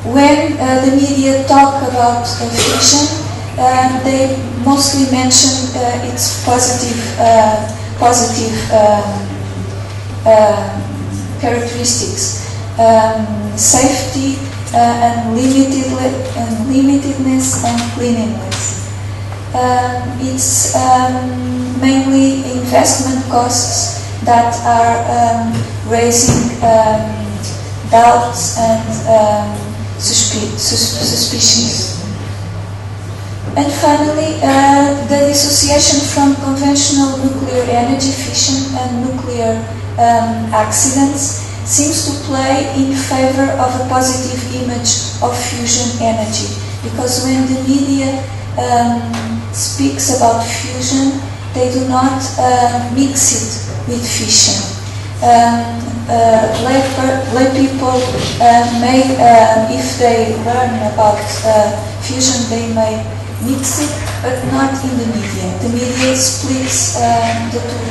when the media talk about fission, they mostly mention its positive characteristics, safety, and limitedness and cleanliness. It's mainly investment costs that are raising doubts and suspicions. And finally, the dissociation from conventional nuclear energy fission and nuclear accidents seems to play in favor of a positive image of fusion energy, because when the media speaks about fusion, they do not mix it with fission. Lay people may, if they learn about fusion, they may mix it, but not in the media. The media splits the two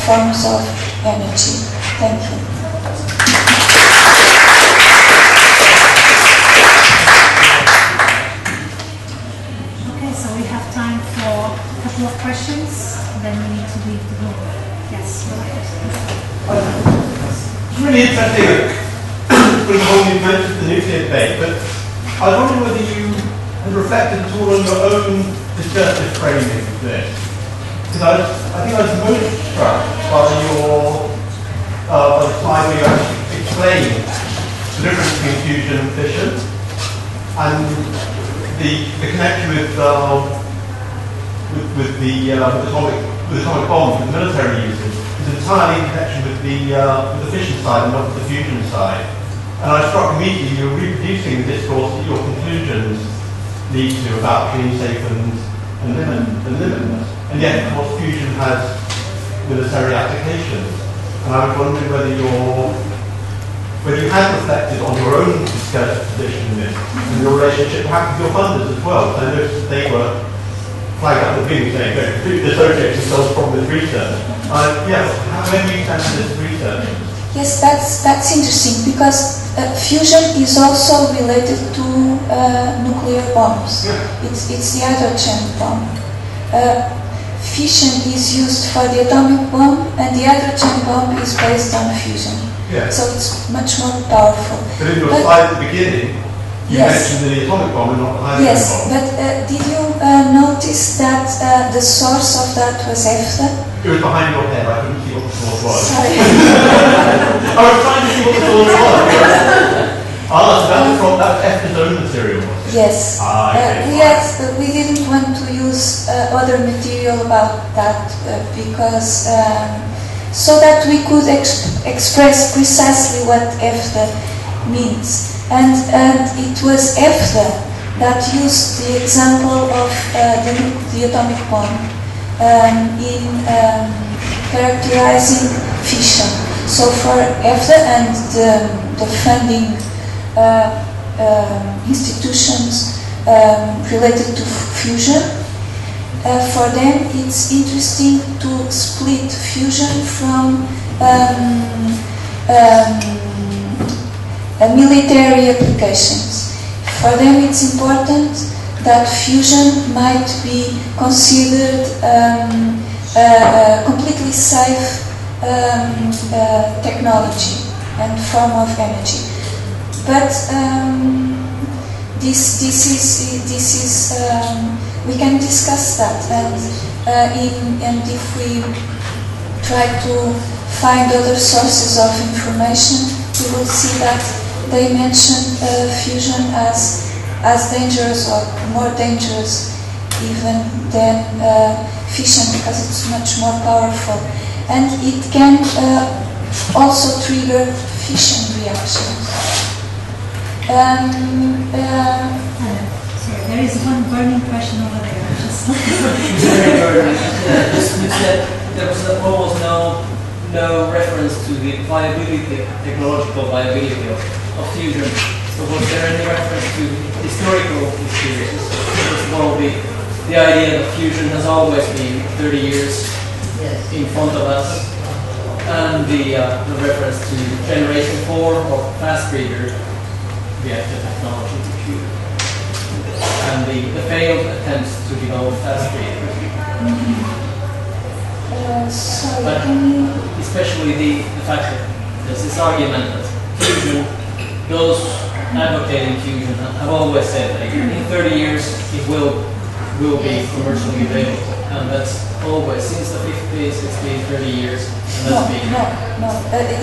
forms of energy. Thank you. really interesting putting a whole new dimension to the nuclear debate, but I was wondering whether you had reflected at all on your own discursive framing of this. Because I think I was most struck by the slide where you actually explained the difference between fusion and fission, and the connection with the atomic bombs that the military uses is entirely in connection with the fission side and not with the fusion side. And I was struck immediately you were reproducing the discourse that your conclusions lead to about clean, safe, and limitless. And yet, of course, fusion has military applications. And I was wondering whether you had reflected on your own discursive position in this, and your relationship perhaps with your funders as well. So I noticed that they were flagged up the beginning saying they completely dissociate themselves from this research. Where do you stand in this research? Yes, that's interesting because fusion is also related to nuclear bombs. Yeah. It's the hydrogen bomb. Fission is used for the atomic bomb, and the hydrogen bomb is based on fusion. Yeah. So it's much more powerful. But in your slide at the beginning, you mentioned the atomic bomb and not the hydrogen bomb. Yes, but did you notice that the source of that was EFTA? It was behind your head, I couldn't see what the source was. Sorry. I was trying to see what the source was. So that was EFTA's own material, was it? Yes. We didn't want to use other material about that because so that we could express precisely what EFTA means. And it was EFTA that used the example of the atomic bomb in characterizing fission. So for EFTA and the funding institutions related to fusion, for them it's interesting to split fusion from military applications. For them it's important that fusion might be considered a completely safe technology and form of energy. But this is we can discuss that, and if we try to find other sources of information, we will see that they mention fusion as dangerous or more dangerous even than fission because it's much more powerful, and it can also trigger fission reactions. Sorry, there is one burning question over there. You said there was almost no reference to the viability, technological viability of fusion. So was there any reference to historical experiences? First of all, the idea that fusion has always been 30 years in front of us, and the reference to generation 4 of fast breeder reactor technology to fusion, and the failed attempts to develop fast breeder. But especially the fact that there's this argument that fusion, those advocating fusion have always said that in 30 years it will be commercially available, and that's always since the 50s it's been 30 years, and that's been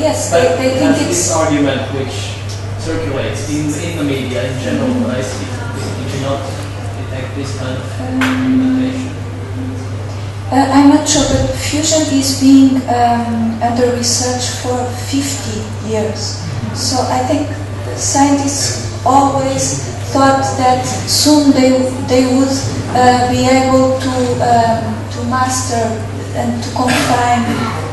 yes, but they think it's this argument which circulates in the media in general. But I see you cannot detect this kind of argumentation. I'm not sure, but fusion is being under research for 50 years. So I think scientists always thought that soon they would be able to master and to confine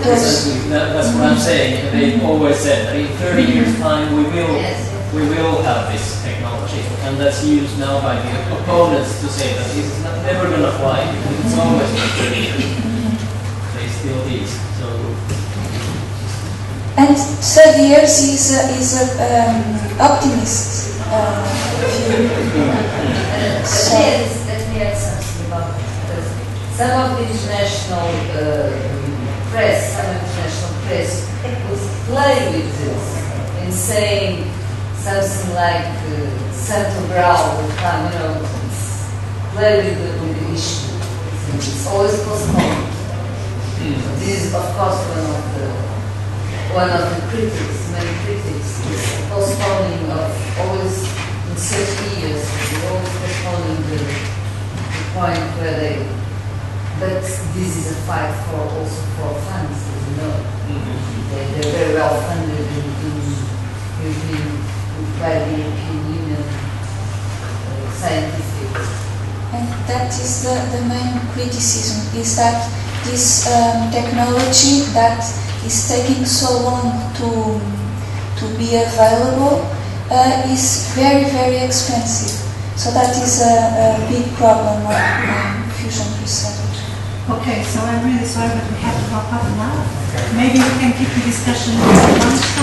those. That's what I'm saying. They always said that in 30 years' time we will have this technology, and that's used now by the opponents to say that it's never going to fly because it's always been 30 years. They still is. So. And 30 years is an optimist view. Let me add something about it, because some of the international press would play with this. in saying something like Santo Grau will come, it's clearly the issue. It's always postponed. This is, of course, one of the critics, many critics, is postponing of always in 30 years, always postponing the point where they. But this is a fight also for funds, as you know. They're very well funded by the European Union scientific. And that is the main criticism, is that this technology that is taking so long to be available is very, very expensive. So that is a big problem of fusion research. Okay, so I'm really sorry, but we have to wrap up now. Maybe we can keep the discussion at lunch.